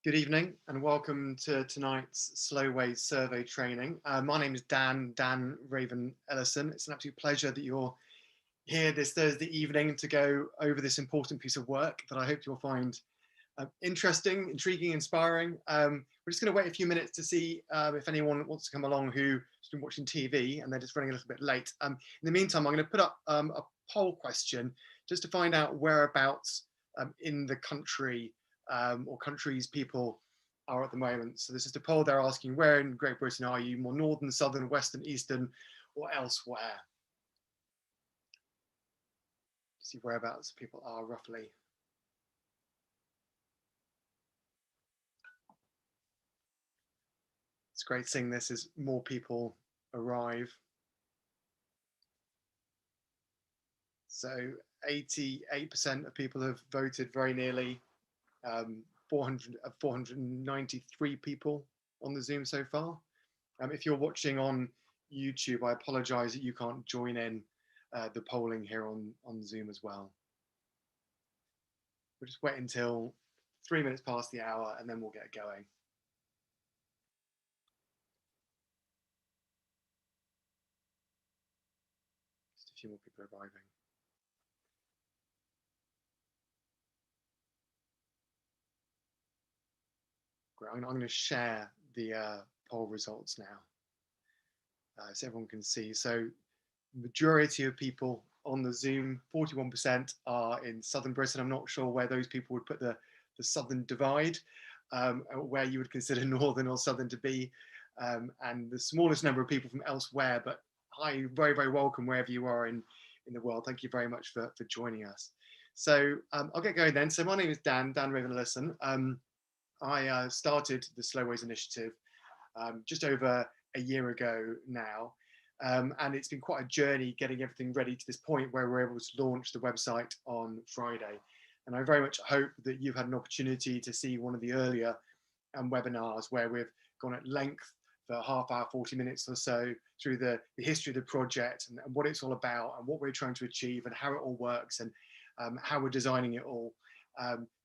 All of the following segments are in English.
Good evening and welcome to tonight's Slow Ways survey training. My name is Dan Raven-Ellison. It's an absolute pleasure that you're here this Thursday evening to go over this important piece of work that I hope you'll find interesting, intriguing, inspiring. We're just going to wait a few minutes to see if anyone wants to come along who's been watching TV and they're just running a little bit late. In the meantime, I'm going to put up a poll question just to find out whereabouts in the country or countries people are at the moment. So this is a poll they're asking, where in Great Britain are you? More northern, southern, western, eastern, or elsewhere? See whereabouts people are roughly. It's great seeing this as more people arrive. So 88% of people have voted very nearly. 493 people on the Zoom so far. If you're watching on YouTube, I apologize that you can't join in the polling here on Zoom as well. We'll just wait until 3 minutes past the hour and then we'll get going. Just a few more people arriving. I'm going to share the poll results now so everyone can see. So majority of people on the Zoom, 41% are in southern Britain. I'm not sure where those people would put the southern divide, where you would consider northern or southern to be. And the smallest number of people from elsewhere, but hi, very, very welcome wherever you are in the world. Thank you very much for joining us. So I'll get going then. So my name is Dan Raven-Ellison. I started the Slow Ways Initiative just over a year ago now. And it's been quite a journey getting everything ready to this point where we're able to launch the website on Friday. And I very much hope that you've had an opportunity to see one of the earlier webinars where we've gone at length for half hour, 40 minutes or so through the history of the project and what it's all about and what we're trying to achieve and how it all works and how we're designing it all.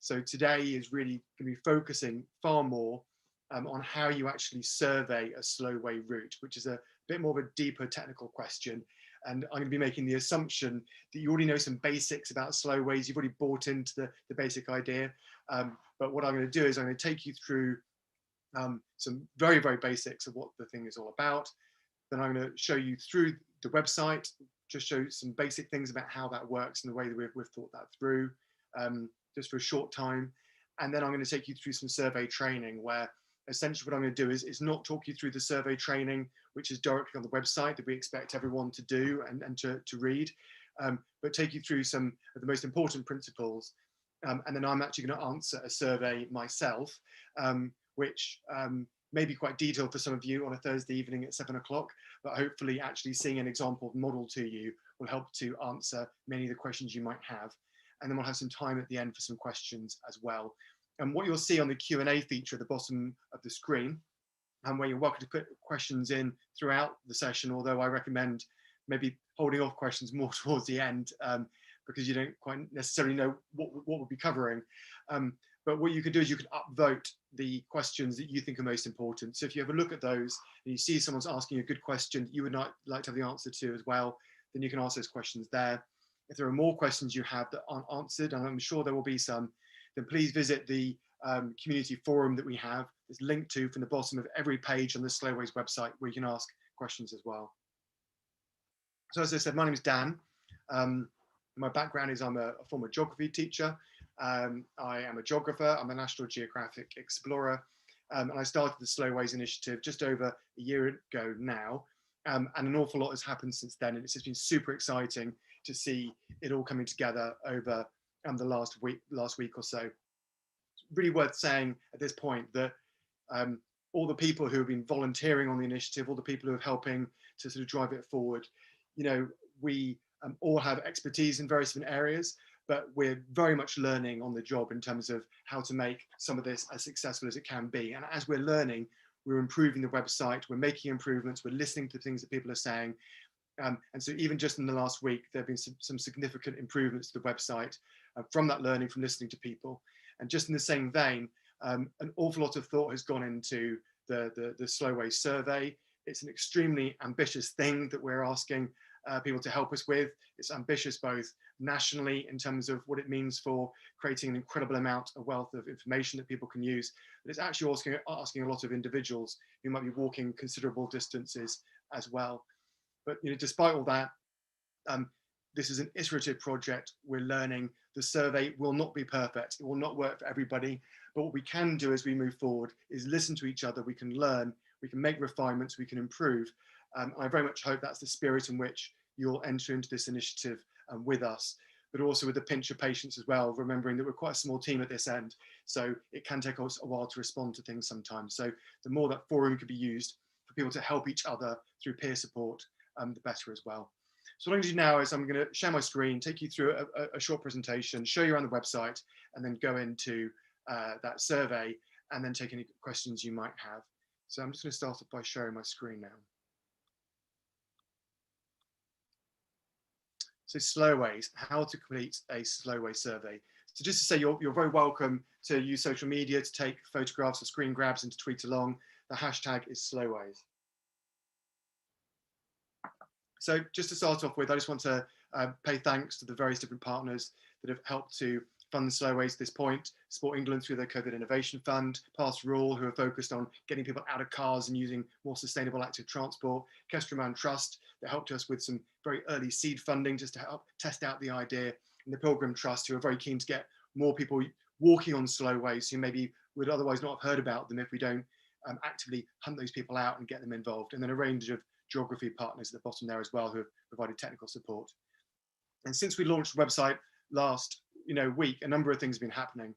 So today is really going to be focusing far more on how you actually survey a slow way route, which is a bit more of a deeper technical question. And I'm going to be making the assumption that you already know some basics about slow ways. You've already bought into the basic idea. But what I'm going to do is I'm going to take you through some very, very basics of what the thing is all about. Then I'm going to show you through the website, just show some basic things about how that works and the way that we've thought that through. Just for a short time. And then I'm going to take you through some survey training where essentially what I'm going to do is not talk you through the survey training, which is directly on the website that we expect everyone to do and to read, but take you through some of the most important principles. And then I'm actually going to answer a survey myself, which may be quite detailed for some of you on a Thursday evening at 7 o'clock, but hopefully actually seeing an example model to you will help to answer many of the questions you might have. And then we'll have some time at the end for some questions as well. And what you'll see on the Q&A feature at the bottom of the screen, and where you're welcome to put questions in throughout the session, although I recommend maybe holding off questions more towards the end because you don't quite necessarily know what we'll be covering. But what you can do is you can upvote the questions that you think are most important. So if you have a look at those and you see someone's asking a good question that you would like to have the answer to as well, then you can ask those questions there. If there are more questions you have that aren't answered, and I'm sure there will be some, then please visit the community forum that we have. It's linked to from the bottom of every page on the Slow Ways website where you can ask questions as well. So as I said, my name is Dan. My background is I'm a former geography teacher. I am a geographer. I'm a National Geographic explorer. And I started the Slow Ways Initiative just over a year ago now. And an awful lot has happened since then. And it's just been super exciting to see it all coming together over the last week or so. It's really worth saying at this point that all the people who have been volunteering on the initiative, all the people who are helping to sort of drive it forward, you know, we all have expertise in various different areas, but we're very much learning on the job in terms of how to make some of this as successful as it can be. And as we're learning, we're improving the website, we're making improvements, we're listening to things that people are saying. And so even just in the last week, there have been some significant improvements to the website from that learning, from listening to people. And just in the same vein, An awful lot of thought has gone into the Slowways survey. It's an extremely ambitious thing that we're asking people to help us with. It's ambitious both nationally in terms of what it means for creating an incredible amount of wealth of information that people can use, but it's actually also asking a lot of individuals who might be walking considerable distances as well. But despite all that, this is an iterative project. We're learning. The survey will not be perfect. It will not work for everybody. But what we can do as we move forward is listen to each other. We can learn. We can make refinements. We can improve. I very much hope that's the spirit in which you'll enter into this initiative with us, but also with a pinch of patience as well, remembering that we're quite a small team at this end. So it can take us a while to respond to things sometimes. So the more that forum can be used for people to help each other through peer support, the better as well. So what I'm going to do now is I'm going to share my screen, take you through a short presentation, show you around the website, and then go into that survey and then take any questions you might have. So I'm just going to start off by sharing my screen now. So Slowways, how to complete a Slowway survey. So just to say, you're very welcome to use social media to take photographs or screen grabs and to tweet along. The hashtag is Slowways. So just to start off with, I just want to pay thanks to the various different partners that have helped to fund the Slowways to this point. Sport England through their COVID Innovation Fund, Pastoral, who are focused on getting people out of cars and using more sustainable active transport, Kestrel Trust, that helped us with some very early seed funding just to help test out the idea, and the Pilgrim Trust, who are very keen to get more people walking on Slowways who maybe would otherwise not have heard about them if we don't actively hunt those people out and get them involved. And then a range of geography partners at the bottom there as well, who have provided technical support. And since we launched the website last week, a number of things have been happening.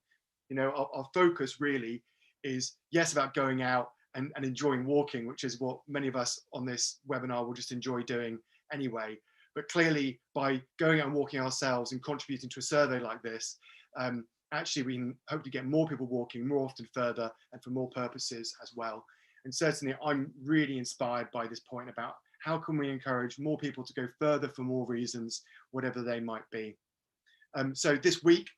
Our focus really is, yes, about going out and enjoying walking, which is what many of us on this webinar will just enjoy doing anyway. But clearly, by going out and walking ourselves and contributing to a survey like this, actually we can hope to get more people walking more often, further, and for more purposes as well. And certainly I'm really inspired by this point about how can we encourage more people to go further for more reasons, whatever they might be. So this week,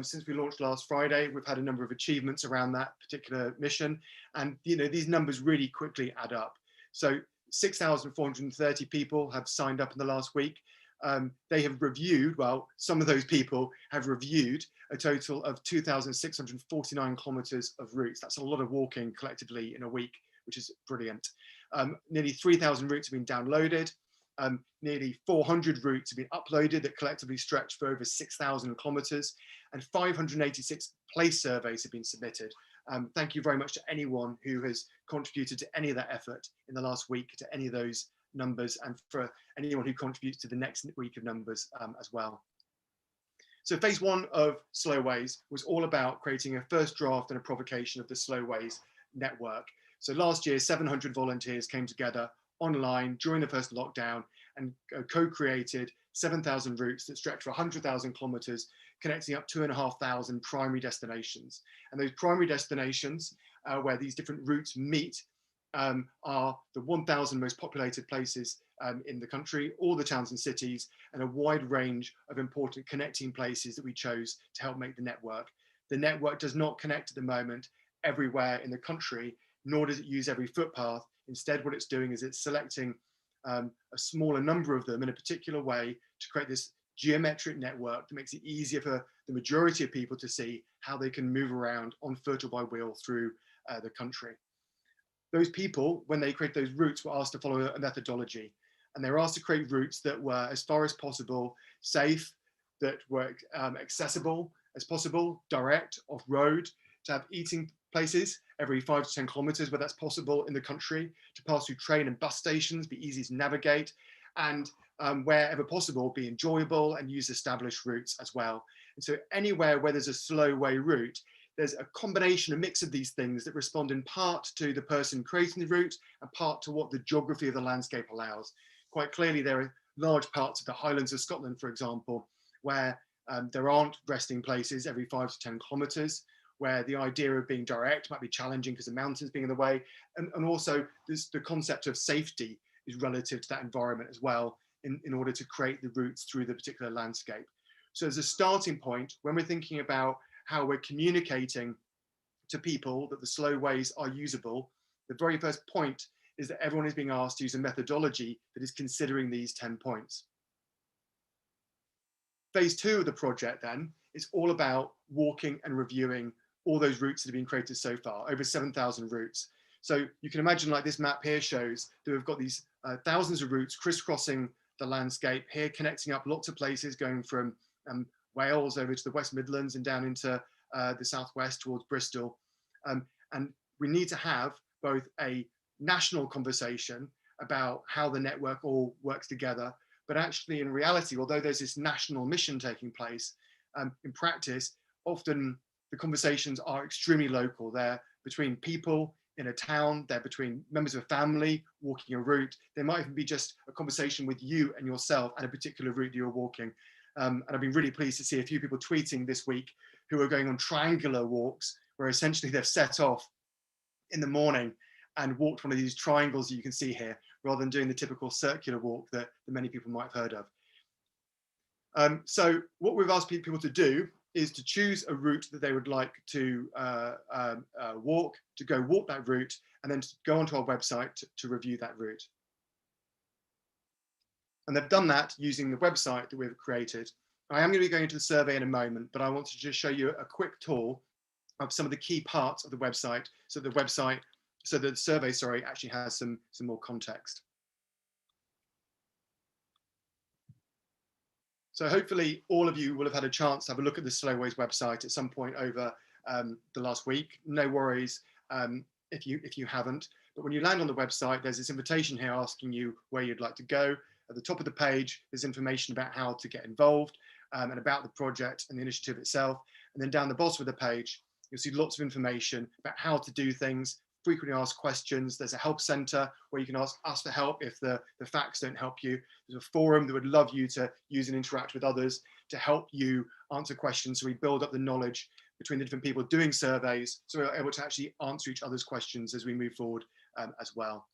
since we launched last Friday, we've had a number of achievements around that particular mission. And these numbers really quickly add up. So 6,430 people have signed up in the last week. They have reviewed, well, some of those people have reviewed a total of 2,649 kilometers of routes. That's a lot of walking collectively in a week, which is brilliant. Nearly 3,000 routes have been downloaded. Nearly 400 routes have been uploaded that collectively stretch for over 6,000 kilometers, and 586 place surveys have been submitted. Thank you very much to anyone who has contributed to any of that effort in the last week, to any of those numbers, and for anyone who contributes to the next week of numbers as well. So phase one of Slowways was all about creating a first draft and a provocation of the Slowways network. So last year, 700 volunteers came together online during the first lockdown and co-created 7,000 routes that stretch for 100,000 kilometers, connecting up 2,500 primary destinations. And those primary destinations where these different routes meet are the 1,000 most populated places in the country, all the towns and cities, and a wide range of important connecting places that we chose to help make the network. The network does not connect at the moment everywhere in the country, nor does it use every footpath. Instead, what it's doing is it's selecting a smaller number of them in a particular way to create this geometric network that makes it easier for the majority of people to see how they can move around on foot or by wheel through the country. Those people, when they create those routes, were asked to follow a methodology, and they were asked to create routes that were, as far as possible, safe, that were accessible as possible, direct, off-road, to have eating places every 5 to 10 kilometers where that's possible in the country, to pass through train and bus stations, be easy to navigate, and wherever possible, be enjoyable and use established routes as well. And so anywhere where there's a Slowway route, there's a combination, a mix of these things that respond in part to the person creating the route and part to what the geography of the landscape allows. Quite clearly, there are large parts of the Highlands of Scotland, for example, where there aren't resting places every 5 to 10 kilometers, where the idea of being direct might be challenging because the mountains being in the way. And also the concept of safety is relative to that environment as well in order to create the routes through the particular landscape. So as a starting point, when we're thinking about how we're communicating to people that the slow ways are usable, the very first point is that everyone is being asked to use a methodology that is considering these 10 points. Phase 2 of the project then is all about walking and reviewing all those routes that have been created so far, over 7,000 routes. So you can imagine, like this map here shows, that we've got these thousands of routes crisscrossing the landscape here, connecting up lots of places, going from Wales over to the West Midlands and down into the southwest towards Bristol. And we need to have both a national conversation about how the network all works together, but actually in reality, although there's this national mission taking place, in practice, often the conversations are extremely local. They're between people in a town, they're between members of a family walking a route. There might even be just a conversation with you and yourself and a particular route that you're walking. And I've been really pleased to see a few people tweeting this week who are going on triangular walks, where essentially they've set off in the morning and walked one of these triangles that you can see here, rather than doing the typical circular walk that many people might have heard of. So what we've asked people to do is to choose a route that they would like to walk, to go walk that route, and then to go onto our website to review that route. And they've done that using the website that we've created. I am going to be going into the survey in a moment, but I want to just show you a quick tour of some of the key parts of the website, so the survey, sorry, actually has some more context. So hopefully all of you will have had a chance to have a look at the Slowways website at some point over the last week. No worries if you haven't. But when you land on the website, there's this invitation here asking you where you'd like to go. At the top of the page, there's information about how to get involved and about the project and the initiative itself. And then down the bottom of the page, you'll see lots of information about how to do things, frequently asked questions. There's a help center where you can ask us for help if the facts don't help you. There's a forum that would love you to use and interact with others to help you answer questions. So we build up the knowledge between the different people doing surveys, so we're able to actually answer each other's questions as we move forward as well.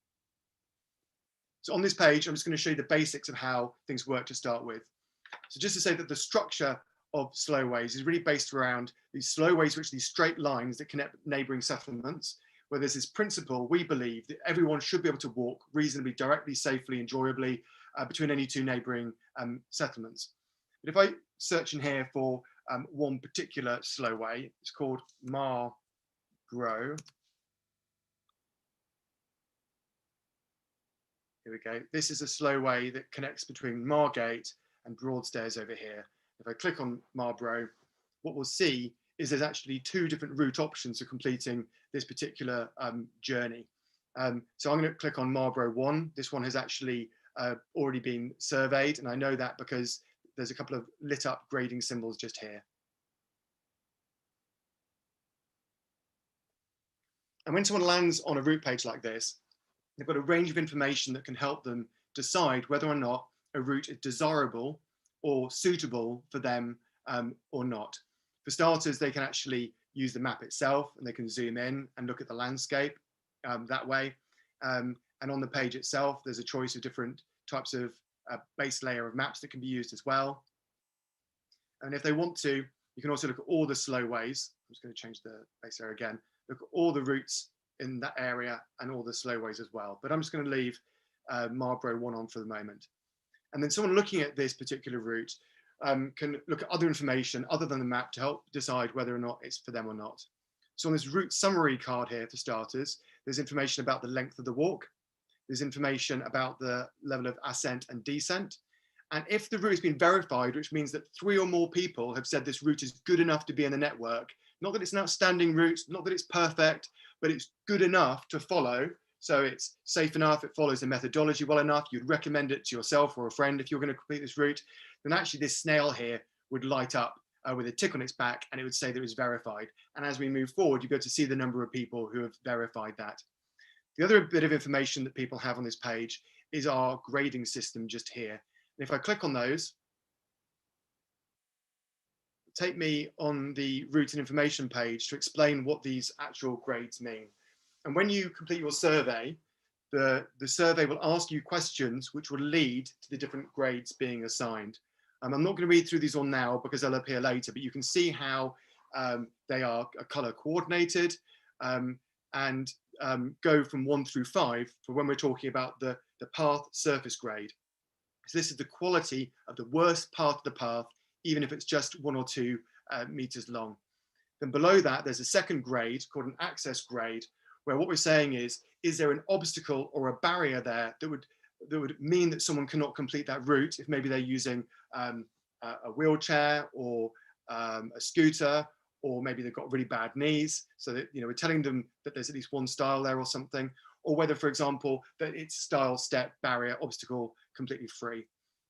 So on this page, I'm just going to show you the basics of how things work to start with. So just to say that the structure of Slowways is really based around these slowways, which are these straight lines that connect neighbouring settlements, where there's this principle, we believe, that everyone should be able to walk reasonably, directly, safely, enjoyably between any two neighbouring settlements. But if I search in here for one particular slowway, it's called Margrow. Here we go. This is a slowway that connects between Margate and Broadstairs over here. If I click on Marlborough, what we'll see is there's actually two different route options for completing this particular journey. So I'm going to click on Marlborough 1. This one has actually already been surveyed, and I know that because there's a couple of lit up grading symbols just here. And when someone lands on a route page like this, they've got a range of information that can help them decide whether or not a route is desirable or suitable for them or not. For starters, they can actually use the map itself, and they can zoom in and look at the landscape that way. And on the page itself, there's a choice of different types of base layer of maps that can be used as well. And if they want to, you can also look at all the slowways. I'm just going to change the base layer again. Look at all the routes in that area and all the slowways as well. But I'm just going to leave Marlborough 1 on for the moment. And then someone looking at this particular route can look at other information other than the map to help decide whether or not it's for them or not. So on this route summary card here, for starters, there's information about the length of the walk. There's information about the level of ascent and descent. And if the route has been verified, which means that 3 or more people have said this route is good enough to be in the network, not that it's an outstanding route, not that it's perfect, but it's good enough to follow. So it's safe enough, it follows the methodology well enough, you'd recommend it to yourself or a friend if you're going to complete this route, then actually this snail here would light up with a tick on its back, and it would say that it was verified. And as we move forward, you go to see the number of people who have verified that. The other bit of information that people have on this page is our grading system just here. And if I click on those, take me on the route and information page to explain what these actual grades mean. And when you complete your survey, the survey will ask you questions which will lead to the different grades being assigned. I'm not going to read through these all now because they'll appear later, but you can see how They are color coordinated, and go from 1 through 5 for when we're talking about the path surface grade. So this is the quality of the worst part of the path, even if it's just 1 or 2 meters long. Then below that, there's a second grade called an access grade, where what we're saying is there an obstacle or a barrier there that would mean that someone cannot complete that route if maybe they're using a wheelchair or a scooter, or maybe they've got really bad knees, so that, you know, we're telling them that there's at least one stile there or something, or whether, for example, that it's stile, step, barrier, obstacle, completely free.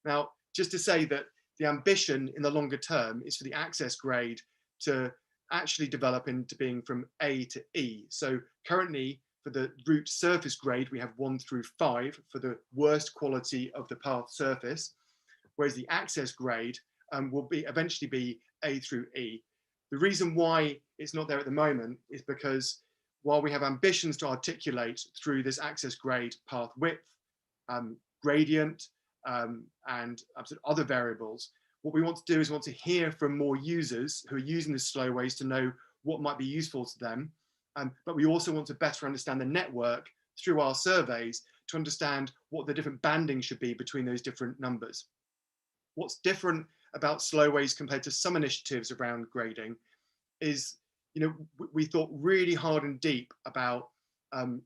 Now, just to say that the ambition in the longer term is for the access grade to actually develop into being from A to E. So currently, for the route surface grade, we have 1 through 5 for the worst quality of the path surface, whereas the access grade will eventually be A through E. The reason why it's not there at the moment is because while we have ambitions to articulate through this access grade path width, gradient, and other variables, what we want to do is want to hear from more users who are using the slowways to know what might be useful to them. But we also want to better understand the network through our surveys to understand what the different banding should be between those different numbers. What's different about slowways compared to some initiatives around grading is, you know, we thought really hard and deep about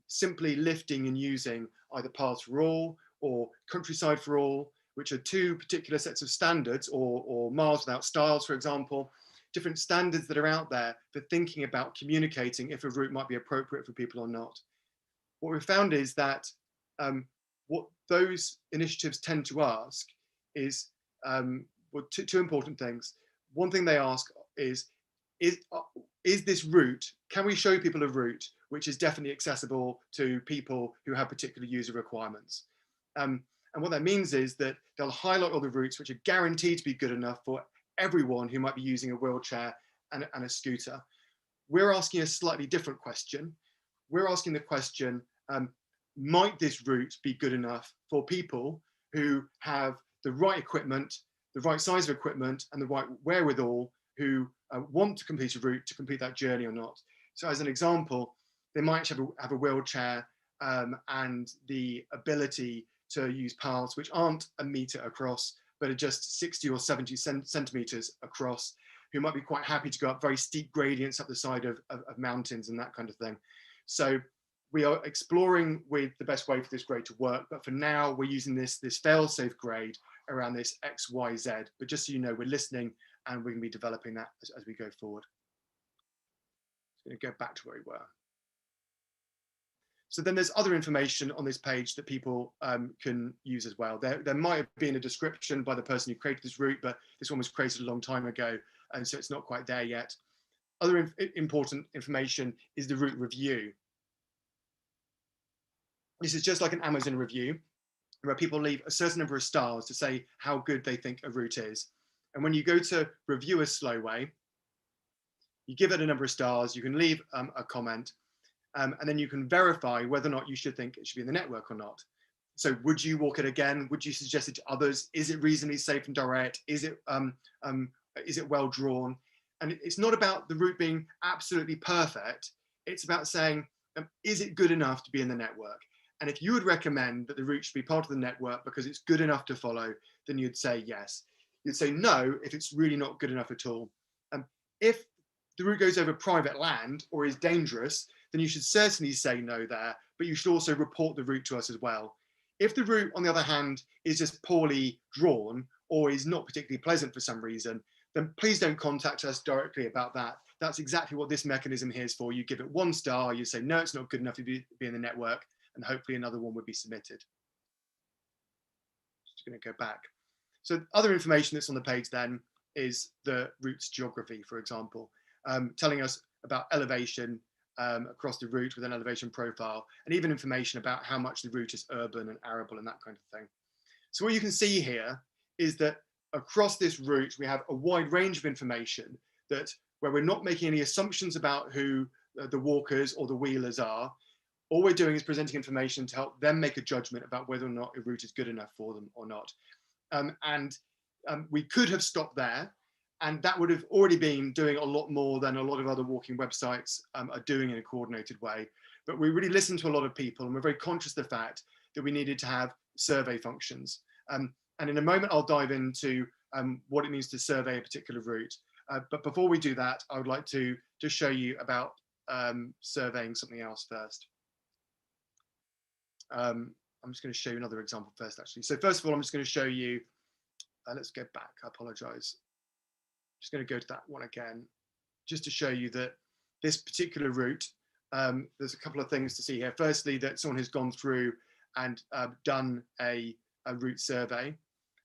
simply lifting and using either Paths for All or Countryside for All, which are 2 particular sets of standards, or Miles Without Stiles, for example, different standards that are out there for thinking about communicating if a route might be appropriate for people or not. What we found is that what those initiatives tend to ask is well, 2 important things. One thing they ask is this route, can we show people a route which is definitely accessible to people who have particular user requirements? And what that means is that they'll highlight all the routes which are guaranteed to be good enough for everyone who might be using a wheelchair and a scooter. We're asking a slightly different question. We're asking the question, might this route be good enough for people who have the right equipment, the right size of equipment, and the right wherewithal, who want to complete a route, to complete that journey or not? So as an example, they might have a wheelchair and the ability to use paths which aren't a meter across, but are just 60 or 70 centimeters across, who might be quite happy to go up very steep gradients up the side of mountains and that kind of thing. So we are exploring with the best way for this grade to work, but for now we're using this fail-safe grade around this X, Y, Z. But just so you know, we're listening and we're going to be developing that as we go forward. I'm going to go back to where we were. So then there's other information on this page that people can use as well. There might have been a description by the person who created this route, but this one was created a long time ago, and so it's not quite there yet. Other important information is the route review. This is just like an Amazon review, where people leave a certain number of stars to say how good they think a route is. And when you go to review a slowway, you give it a number of stars, you can leave a comment, and then you can verify whether or not you should think it should be in the network or not. So would you walk it again? Would you suggest it to others? Is it reasonably safe and direct? Is it well drawn? And it's not about the route being absolutely perfect. It's about saying, is it good enough to be in the network? And if you would recommend that the route should be part of the network because it's good enough to follow, then you'd say yes. You'd say no if it's really not good enough at all. If the route goes over private land or is dangerous, then you should certainly say no there, but you should also report the route to us as well. If the route, on the other hand, is just poorly drawn or is not particularly pleasant for some reason, then please don't contact us directly about that. That's exactly what this mechanism here is for. You give it 1 star, you say, no, it's not good enough to be in the network, and hopefully another one would be submitted. Just going to go back. So other information that's on the page then is the route's geography, for example, telling us about elevation across the route with an elevation profile, and even information about how much the route is urban and arable and that kind of thing. So what you can see here is that across this route, we have a wide range of information that where we're not making any assumptions about who the walkers or the wheelers are. All we're doing is presenting information to help them make a judgment about whether or not a route is good enough for them or not. We could have stopped there, And that would have already been doing a lot more than a lot of other walking websites are doing in a coordinated way. But we really listened to a lot of people, and we're very conscious of the fact that we needed to have survey functions. And in a moment, I'll dive into what it means to survey a particular route. But before we do that, I would like to just show you about surveying something else first. I'm just going to show you another example first, actually. So first of all, I'm just going to show you, let's go back, I apologize. Just going to go to that one again, just to show you that this particular route, there's a couple of things to see here. Firstly, that someone has gone through and done a route survey.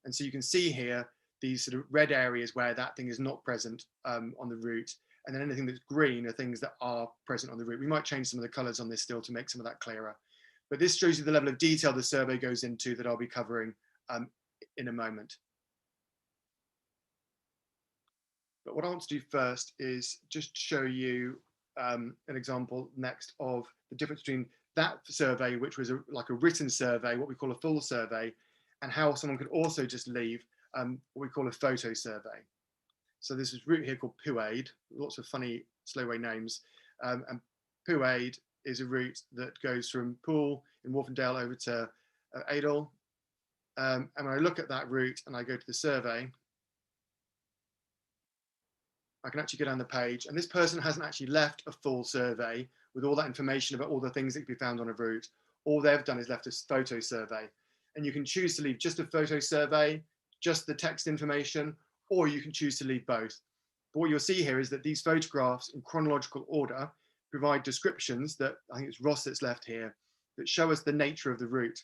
And so you can see here, these sort of red areas where that thing is not present on the route. And then anything that's green are things that are present on the route. We might change some of the colors on this still to make some of that clearer. But this shows you the level of detail the survey goes into that I'll be covering in a moment. But what I want to do first is just show you an example next of the difference between that survey, which was like a written survey, what we call a full survey, and how someone could also just leave what we call a photo survey. So this is a route here called Puaid, lots of funny slowway names. And Puaid is a route that goes from Poole in Wharfindale over to Adel. And when I look at that route and I go to the survey, I can actually go down the page, and this person hasn't actually left a full survey with all that information about all the things that can be found on a route. All they've done is left a photo survey. And you can choose to leave just a photo survey, just the text information, or you can choose to leave both. But what you'll see here is that these photographs in chronological order provide descriptions that, I think it's Ross that's left here, that show us the nature of the route.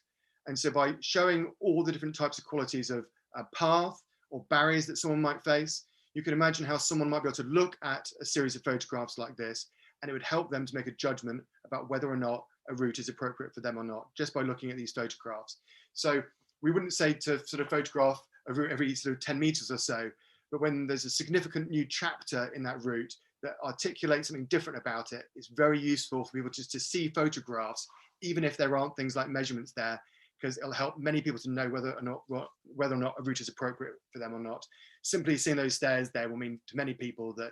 And so by showing all the different types of qualities of a path or barriers that someone might face, you can imagine how someone might be able to look at a series of photographs like this, and it would help them to make a judgment about whether or not a route is appropriate for them or not, just by looking at these photographs. So we wouldn't say to sort of photograph a route every sort of 10 meters or so, but when there's a significant new chapter in that route that articulates something different about it, it's very useful for people just to see photographs, even if there aren't things like measurements there, because it'll help many people to know whether or not a route is appropriate for them or not. Simply seeing those stairs there will mean to many people that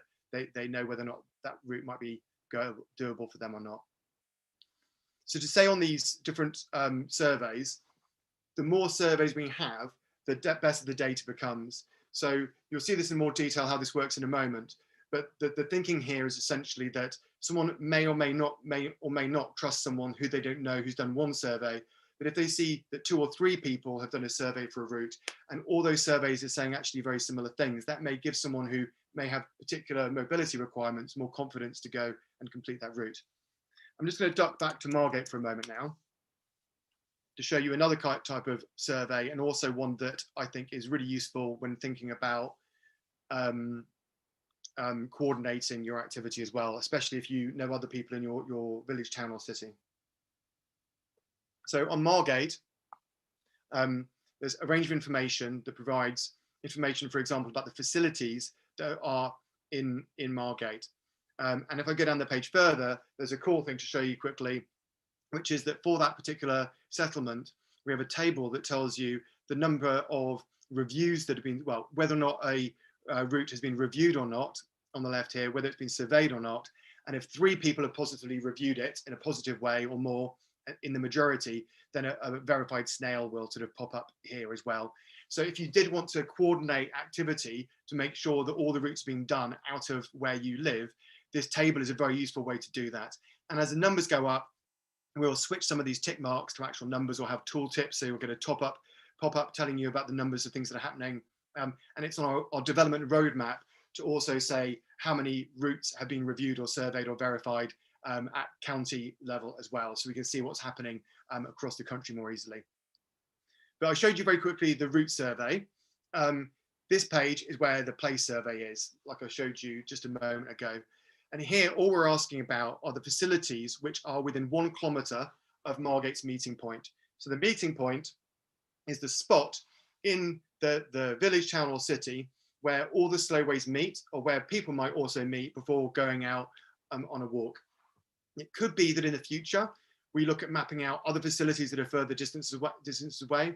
they know whether or not that route might be doable for them or not. So to say on these different surveys, the more surveys we have, the better the data becomes. So you'll see this in more detail how this works in a moment. But the thinking here is essentially that someone may or may not trust someone who they don't know who's done one survey. But if they see that 2 or 3 people have done a survey for a route, and all those surveys are saying actually very similar things, that may give someone who may have particular mobility requirements more confidence to go and complete that route. I'm just going to duck back to Margate for a moment now to show you another type of survey, and also one that I think is really useful when thinking about coordinating your activity as well, especially if you know other people in your village, town or city. So on Margate, there's a range of information that provides information, for example, about the facilities that are in Margate. And if I go down the page further, there's a cool thing to show you quickly, which is that for that particular settlement, we have a table that tells you the number of reviews that have been, well, whether or not a route has been reviewed or not on the left here, whether it's been surveyed or not. And if 3 people have positively reviewed it in a positive way or more, in the majority, then a verified snail will sort of pop up here as well. So if you did want to coordinate activity to make sure that all the routes are being done out of where you live, this table is a very useful way to do that. And as the numbers go up, we'll switch some of these tick marks to actual numbers or have tooltips. So you'll get a pop up telling you about the numbers of things that are happening. And it's on our development roadmap to also say how many routes have been reviewed or surveyed or verified at county level as well, so we can see what's happening across the country more easily. But I showed you very quickly the route survey. This page is where the place survey is, like I showed you just a moment ago. And here, all we're asking about are the facilities which are within 1 kilometre of Margate's meeting point. So the meeting point is the spot in the village, town or city where all the slowways meet, or where people might also meet before going out on a walk. It could be that in the future, we look at mapping out other facilities that are further distances away.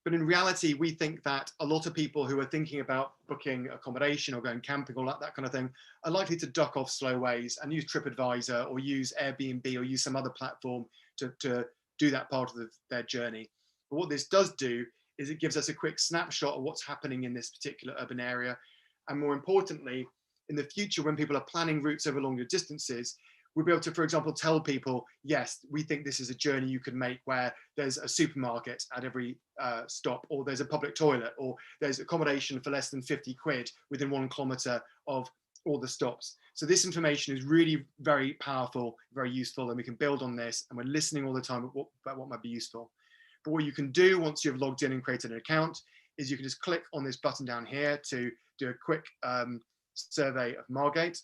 But in reality, we think that a lot of people who are thinking about booking accommodation or going camping or that kind of thing are likely to duck off Slowways and use TripAdvisor or use Airbnb or use some other platform to do that part of their journey. But what this does do is it gives us a quick snapshot of what's happening in this particular urban area. And more importantly, in the future, when people are planning routes over longer distances, we'll be able to, for example, tell people, yes, we think this is a journey you could make where there's a supermarket at every stop, or there's a public toilet, or there's accommodation for less than 50 quid within 1 kilometre of all the stops. So this information is really very powerful, very useful, and we can build on this, and we're listening all the time about what might be useful. But what you can do once you've logged in and created an account is you can just click on this button down here to do a quick survey of Margate,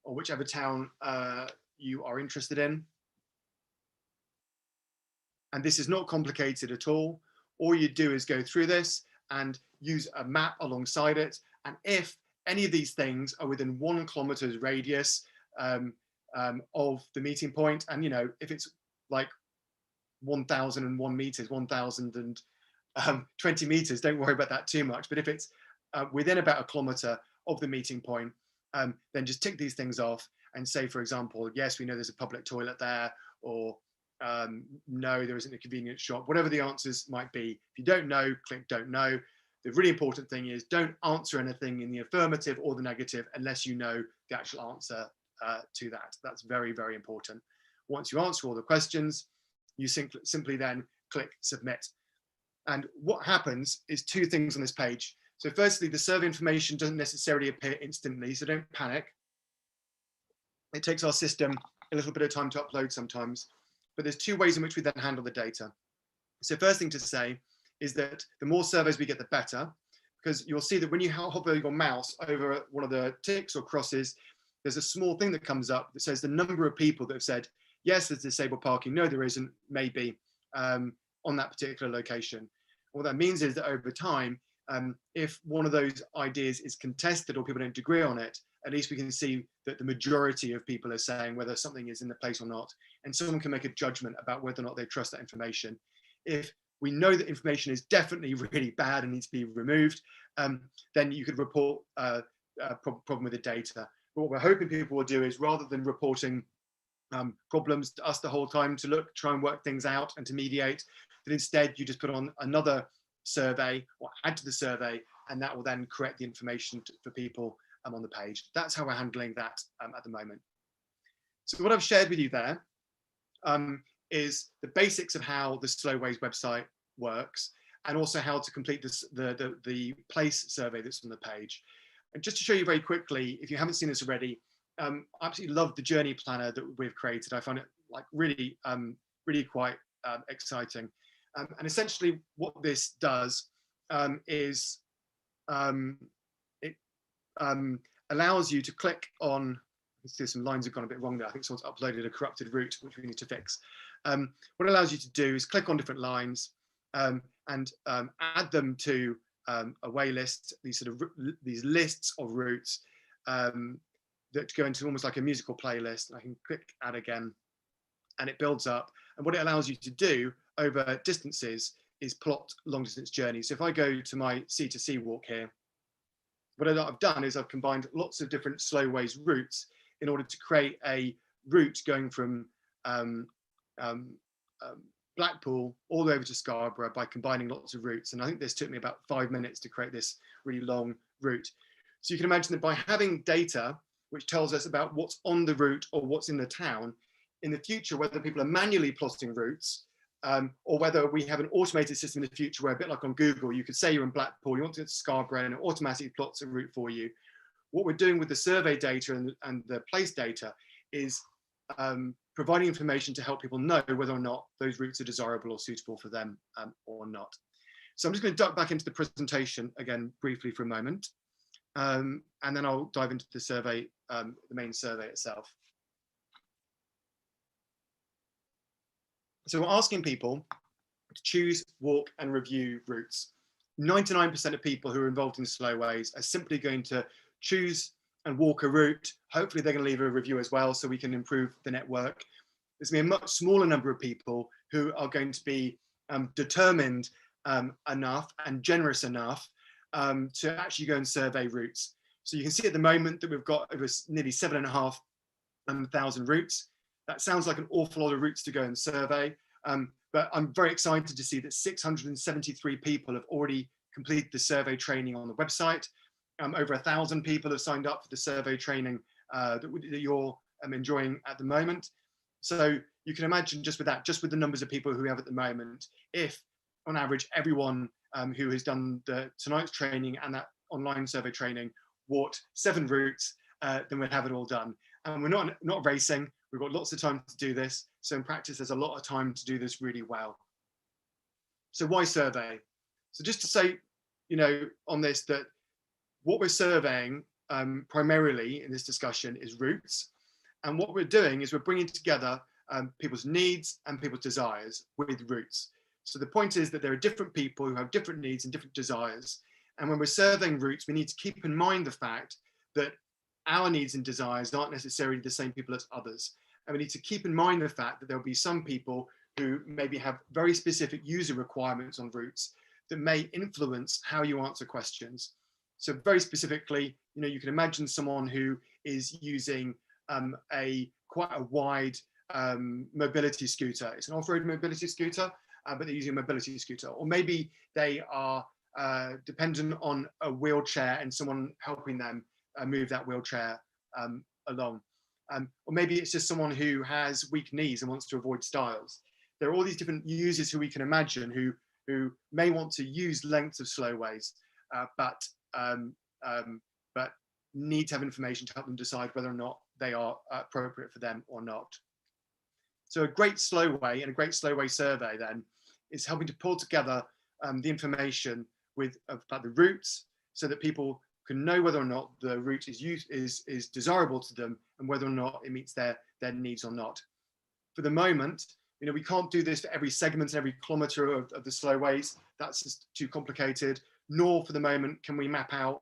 or whichever town you are interested in. And this is not complicated at all. All you do is go through this and use a map alongside it. And if any of these things are within 1 kilometer's radius of the meeting point, and if it's like 1,001 meters, 1,020 meters, don't worry about that too much. But if it's within about 1 kilometer of the meeting point, then just tick these things off and say, for example, yes, we know there's a public toilet there, or no, there isn't a convenience shop, whatever the answers might be. If you don't know, click don't know. The really important thing is don't answer anything in the affirmative or the negative unless you know the actual answer to that. That's very, very important. Once you answer all the questions, you simply then click submit. And what happens is 2 things on this page. So firstly, the survey information doesn't necessarily appear instantly, so don't panic. It takes our system a little bit of time to upload sometimes, but there's 2 ways in which we then handle the data. So first thing to say is that the more surveys we get, the better, because you'll see that when you hover your mouse over one of the ticks or crosses, there's a small thing that comes up that says the number of people that have said, yes, there's disabled parking, no, there isn't, maybe, on that particular location. What that means is that over time, if one of those ideas is contested or people don't agree on it, at least we can see that the majority of people are saying whether something is in the place or not, and someone can make a judgment about whether or not they trust that information. If we know that information is definitely really bad and needs to be removed, then you could report a problem with the data. But what we're hoping people will do is, rather than reporting problems to us the whole time to try and work things out and to mediate, that instead you just put on another survey or add to the survey, and that will then correct the information for people on the page. That's how we're handling that at the moment. So what I've shared with you there is the basics of how the Slowways website works, and also how to complete the place survey that's on the page. And just to show you very quickly, if you haven't seen this already, I absolutely love the journey planner that we've created. I find it like really quite exciting. And essentially what this does is it allows you to click on, let's see, some lines have gone a bit wrong there. I think someone's uploaded a corrupted route, which we need to fix. What it allows you to do is click on different lines and add them to a way list, these lists of routes that go into almost like a musical playlist. I can click add again, and it builds up. And what it allows you to do over distances is plot long distance journeys. So if I go to my C2C walk here, what I've done is I've combined lots of different Slowways routes in order to create a route going from Blackpool all the way over to Scarborough by combining lots of routes. And I think this took me about 5 minutes to create this really long route. So you can imagine that by having data which tells us about what's on the route or what's in the town, in the future, whether people are manually plotting routes or whether we have an automated system in the future where, a bit like on Google, you could say you're in Blackpool, you want to get to Scarborough, and it automatically plots a route for you. What we're doing with the survey data and the place data is providing information to help people know whether or not those routes are desirable or suitable for them or not. So I'm just going to duck back into the presentation again briefly for a moment, and then I'll dive into the survey, the main survey itself. So we're asking people to choose, walk and review routes. 99% of people who are involved in Slowways are simply going to choose and walk a route. Hopefully they're going to leave a review as well so we can improve the network. There's going to be a much smaller number of people who are going to be determined enough and generous enough to actually go and survey routes. So you can see at the moment that we've got over nearly 7,500 routes. That sounds like an awful lot of routes to go and survey, but I'm very excited to see that 673 people have already completed the survey training on the website. Over 1,000 people have signed up for the survey training that you're enjoying at the moment. So you can imagine just with that, just with the numbers of people who we have at the moment, if on average everyone who has done tonight's training and that online survey training walked 7 routes, then we'd have it all done. And we're not racing. We've got lots of time to do this. So in practice, there's a lot of time to do this really well. So why survey? So just to say, on this, that what we're surveying primarily in this discussion is routes. And what we're doing is we're bringing together people's needs and people's desires with routes. So the point is that there are different people who have different needs and different desires. And when we're surveying routes, we need to keep in mind the fact that our needs and desires aren't necessarily the same people as others. And we need to keep in mind the fact that there'll be some people who maybe have very specific user requirements on routes that may influence how you answer questions. So very specifically, you can imagine someone who is using quite a wide mobility scooter. It's an off-road mobility scooter, but they're using a mobility scooter. Or maybe they are dependent on a wheelchair and someone helping them move that wheelchair along. Or maybe it's just someone who has weak knees and wants to avoid stiles. There are all these different users who we can imagine who may want to use lengths of slowways, but need to have information to help them decide whether or not they are appropriate for them or not. So a great slowway and a great slowway survey then is helping to pull together the information about the routes so that people can know whether or not the route is desirable to them and whether or not it meets their needs or not. For the moment, we can't do this for every segment and every kilometre of the slowways. That's just too complicated. Nor for the moment can we map out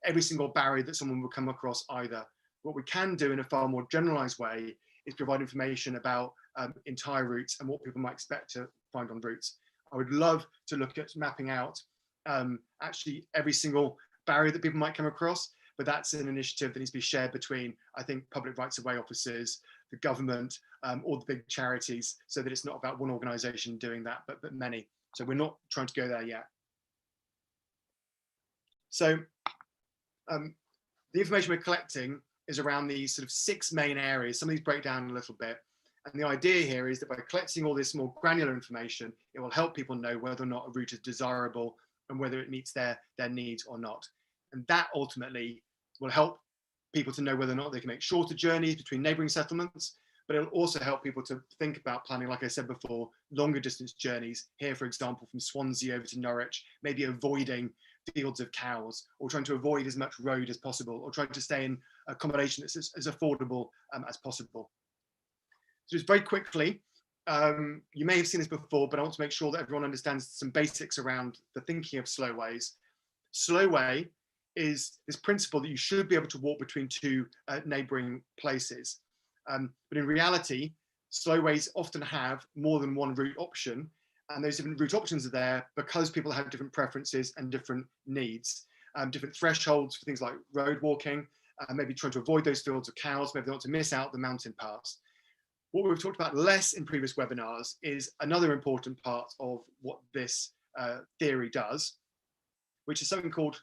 every single barrier that someone will come across either. What we can do in a far more generalised way is provide information about entire routes and what people might expect to find on routes. I would love to look at mapping out actually every single barrier that people might come across, but that's an initiative that needs to be shared between, I think, public rights of way officers, the government, all the big charities, so that it's not about one organisation doing that, but many. So we're not trying to go there yet. So the information we're collecting is around these sort of 6 main areas. Some of these break down a little bit. And the idea here is that by collecting all this more granular information, it will help people know whether or not a route is desirable and whether it meets their needs or not. And that ultimately will help people to know whether or not they can make shorter journeys between neighbouring settlements, but it'll also help people to think about planning, like I said before, longer distance journeys. Here, for example, from Swansea over to Norwich, maybe avoiding fields of cows, or trying to avoid as much road as possible, or trying to stay in accommodation that's as affordable as possible. So just very quickly, you may have seen this before, but I want to make sure that everyone understands some basics around the thinking of slowways. Slowway is this principle that you should be able to walk between 2 neighbouring places. But in reality, slowways often have more than one route option, and those different route options are there because people have different preferences and different needs, different thresholds for things like road walking, maybe trying to avoid those fields of cows, maybe they want to miss out the mountain paths. What we've talked about less in previous webinars is another important part of what this theory does, which is something called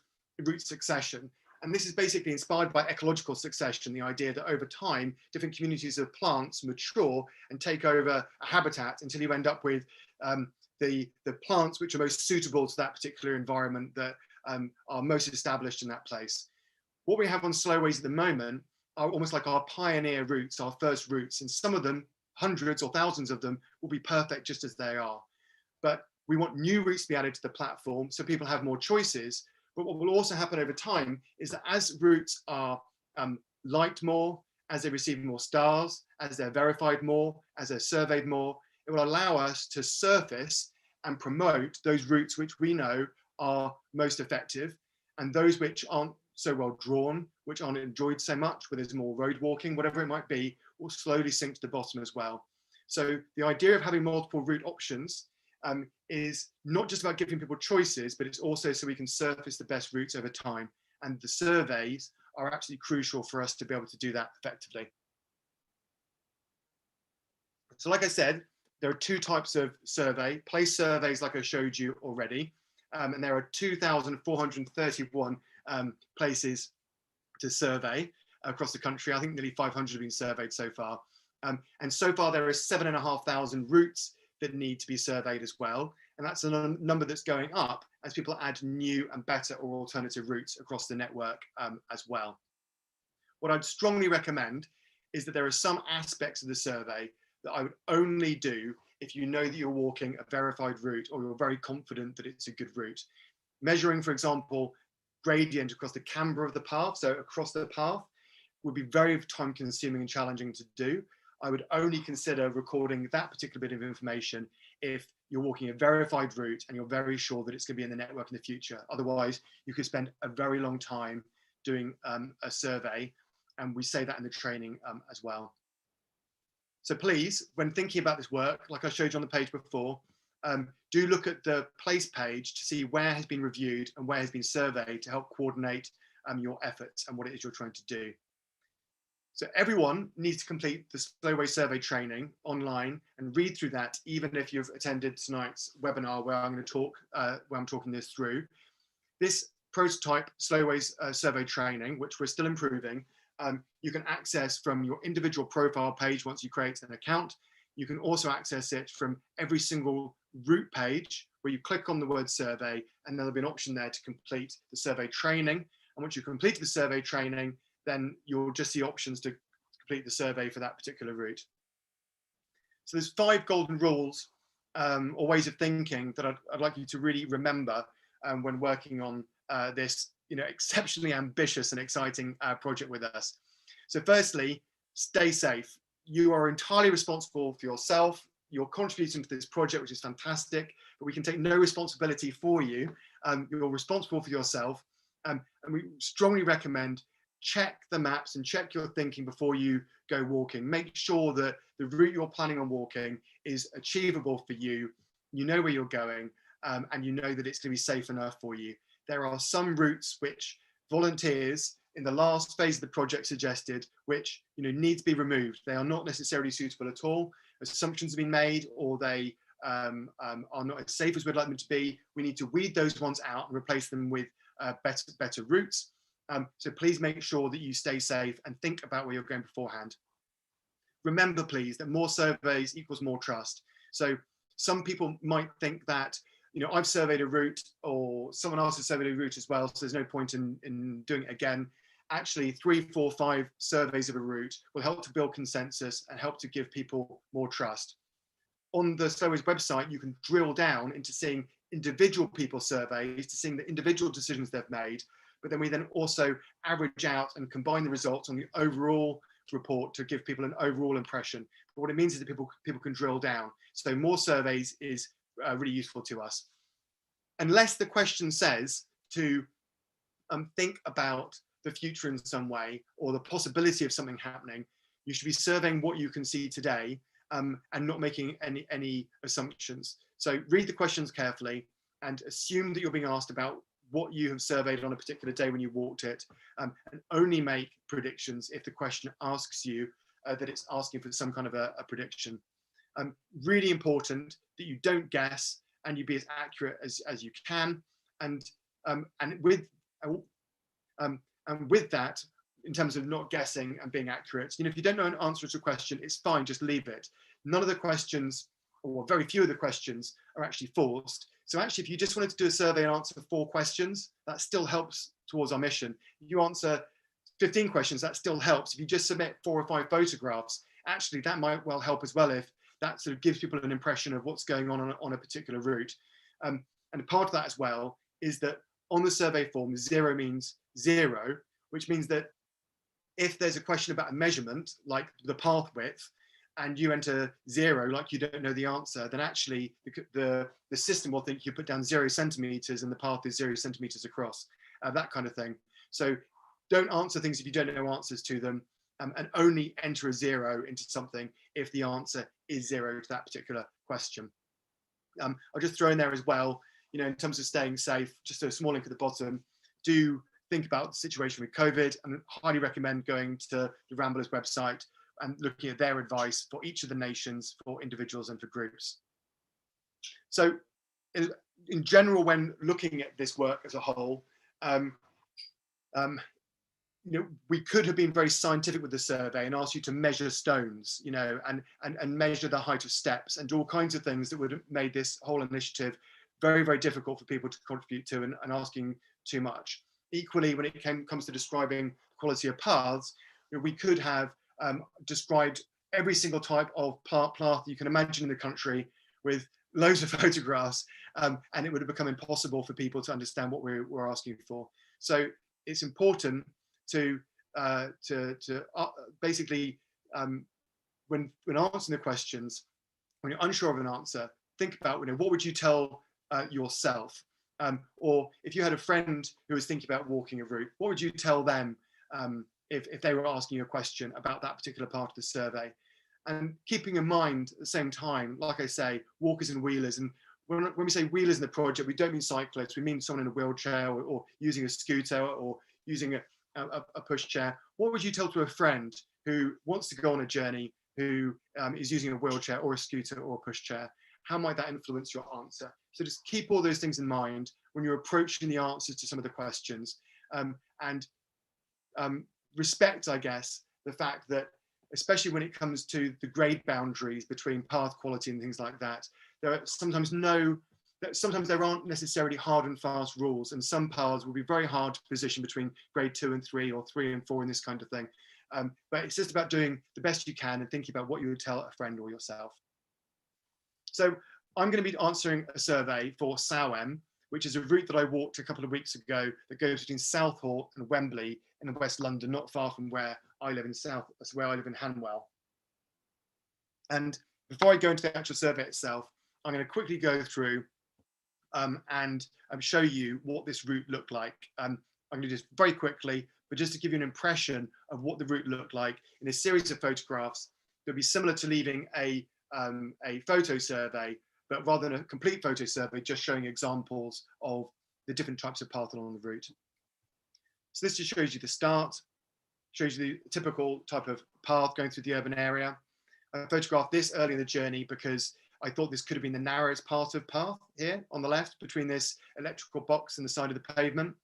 route succession. And this is basically inspired by ecological succession, the idea that over time, different communities of plants mature and take over a habitat until you end up with the plants which are most suitable to that particular environment, that are most established in that place. What we have on slowways at the moment are almost like our pioneer routes, our first routes, and some of them, hundreds or thousands of them, will be perfect just as they are. But we want new routes to be added to the platform so people have more choices. But what will also happen over time is that as routes are liked more, as they receive more stars, as they're verified more, as they're surveyed more, it will allow us to surface and promote those routes which we know are most effective, and those which aren't so well drawn, which aren't enjoyed so much, where there's more road walking, whatever it might be, will slowly sink to the bottom as well. So the idea of having multiple route options is not just about giving people choices, but it's also so we can surface the best routes over time. And the surveys are absolutely crucial for us to be able to do that effectively. So like I said, there are two types of survey: place surveys, like I showed you already, and there are 2,431 places to survey across the country. I think nearly 500 have been surveyed so far. And so far there are 7,500 routes that need to be surveyed as well. And that's a number that's going up as people add new and better or alternative routes across the network as well. What I'd strongly recommend is that there are some aspects of the survey that I would only do if you know that you're walking a verified route or you're very confident that it's a good route. Measuring, for example, gradient across the camber of the path, so across the path, would be very time consuming and challenging to do. I would only consider recording that particular bit of information if you're walking a verified route and you're very sure that it's going to be in the network in the future. Otherwise, you could spend a very long time doing a survey, and we say that in the training as well. So please, when thinking about this work, like I showed you on the page before, do look at the place page to see where has been reviewed and where has been surveyed to help coordinate your efforts and what it is you're trying to do. So everyone needs to complete the Slowway survey training online and read through that, even if you've attended tonight's webinar where I'm going to talk, where I'm talking this through. This prototype Slowways survey training, which we're still improving, you can access from your individual profile page once you create an account. You can also access it from every single route page where you click on the word survey, and there'll be an option there to complete the survey training. And once you've completed the survey training, then you'll just see options to complete the survey for that particular route. So there's 5 golden rules or ways of thinking that I'd like you to really remember when working on this exceptionally ambitious and exciting project with us. So firstly, stay safe. You are entirely responsible for yourself. You're contributing to this project, which is fantastic, but we can take no responsibility for you. You're responsible for yourself. And we strongly recommend check the maps and check your thinking before you go walking. Make sure that the route you're planning on walking is achievable for you. You know where you're going, and you know that it's going to be safe enough for you. There are some routes which volunteers in the last phase of the project suggested, which need to be removed. They are not necessarily suitable at all. Assumptions have been made, or they are not as safe as we'd like them to be. We need to weed those ones out and replace them with better routes. So please make sure that you stay safe and think about where you're going beforehand. Remember, please, that more surveys equals more trust. So some people might think that, I've surveyed a route, or someone else has surveyed a route as well, so there's no point in doing it again. Actually, 3, 4, 5 surveys of a route will help to build consensus and help to give people more trust. On the Slowways website, you can drill down into seeing individual people's surveys, to seeing the individual decisions they've made, but then we also average out and combine the results on the overall report to give people an overall impression. But what it means is that people can drill down. So more surveys is really useful to us. Unless the question says to think about the future in some way, or the possibility of something happening, you should be surveying what you can see today and not making any assumptions. So read the questions carefully and assume that you're being asked about what you have surveyed on a particular day when you walked it, and only make predictions if the question asks you that it's asking for some kind of a prediction. Really important that you don't guess and you be as accurate as you can. And with that, in terms of not guessing and being accurate, if you don't know an answer to a question, it's fine, just leave it. None of the questions, or very few of the questions, are actually forced. So actually, if you just wanted to do a survey and answer 4 questions, that still helps towards our mission. If you answer 15 questions, that still helps. If you just submit 4 or 5 photographs, actually that might well help as well, if that sort of gives people an impression of what's going on a particular route. And part of that as well is that on the survey form, 0 means 0, which means that if there's a question about a measurement, like the path width, and you enter 0, like you don't know the answer, then actually the system will think you put down 0 centimeters and the path is 0 centimeters across, that kind of thing. So don't answer things if you don't know answers to them, and only enter a 0 into something if the answer is 0 to that particular question. I'll just throw in there as well, you know, in terms of staying safe, just a small link at the bottom, do think about the situation with COVID, and highly recommend going to the Ramblers website and looking at their advice for each of the nations, for individuals and for groups. So in general, when looking at this work as a whole, you know, we could have been very scientific with the survey and asked you to measure stones, you know, and measure the height of steps and do all kinds of things that would have made this whole initiative very, very difficult for people to contribute to, and asking too much. Equally, when it comes to describing quality of paths, you know, we could have described every single type of path you can imagine in the country with loads of photographs, and it would have become impossible for people to understand what we're asking for. So it's important to basically, when answering the questions, when you're unsure of an answer, think about, you know, what would you tell yourself? Or if you had a friend who was thinking about walking a route, what would you tell them if they were asking you a question about that particular part of the survey? And keeping in mind at the same time, like I say, walkers and wheelers. And when we say wheelers in the project, we don't mean cyclists, we mean someone in a wheelchair, or using a scooter, or using a pushchair. What would you tell to a friend who wants to go on a journey, who is using a wheelchair or a scooter or a pushchair? How might that influence your answer? So just keep all those things in mind when you're approaching the answers to some of the questions, and respect, I guess, the fact that, especially when it comes to the grade boundaries between path quality and things like that, there are sometimes there aren't necessarily hard and fast rules, and some paths will be very hard to position between grade 2 and 3 or 3 and 4 and this kind of thing. But it's just about doing the best you can and thinking about what you would tell a friend or yourself. So I'm going to be answering a survey for Sawem, which is a route that I walked a couple of weeks ago that goes between Southall and Wembley in West London, not far from where I live in that's where I live in Hanwell. And before I go into the actual survey itself, I'm going to quickly go through and show you what this route looked like. I'm going to just very quickly, but just to give you an impression of what the route looked like in a series of photographs that would be similar to leaving a photo survey, but rather than a complete photo survey, just showing examples of the different types of path along the route. So this just shows you the start, shows you the typical type of path going through the urban area. I photographed this early in the journey because I thought this could have been the narrowest part of path here on the left between this electrical box and the side of the pavement.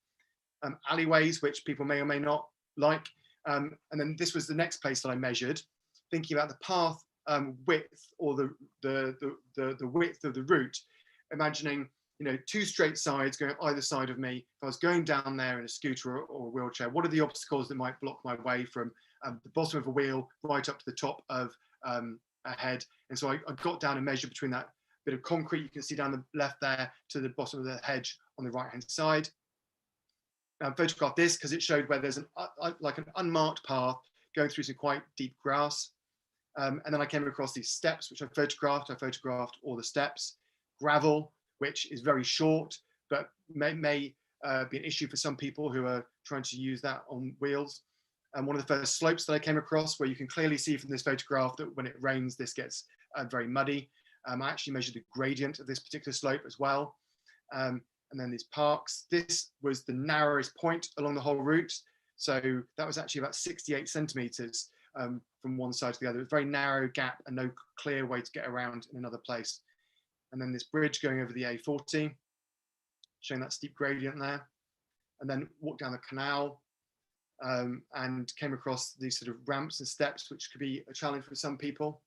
Alleyways, which people may or may not like. And then this was the next place that I measured, thinking about the path width, or the width of the route, imagining, you know, 2 straight sides going either side of me. If I was going down there in a scooter or a wheelchair, what are the obstacles that might block my way from the bottom of a wheel right up to the top of a head? And so I got down and measured between that bit of concrete you can see down the left there to the bottom of the hedge on the right hand side. I photographed this because it showed where there's like an unmarked path going through some quite deep grass. And then I came across these steps, which I photographed. I photographed all the steps. Gravel, which is very short, but may be an issue for some people who are trying to use that on wheels. And one of the first slopes that I came across, where you can clearly see from this photograph that when it rains, this gets very muddy. I actually measured the gradient of this particular slope as well. And then these parks. This was the narrowest point along the whole route. So that was actually about 68 centimeters from one side to the other. It was a very narrow gap and no clear way to get around in another place. And then this bridge going over the A40, showing that steep gradient there. And then walked down the canal and came across these sort of ramps and steps, which could be a challenge for some people.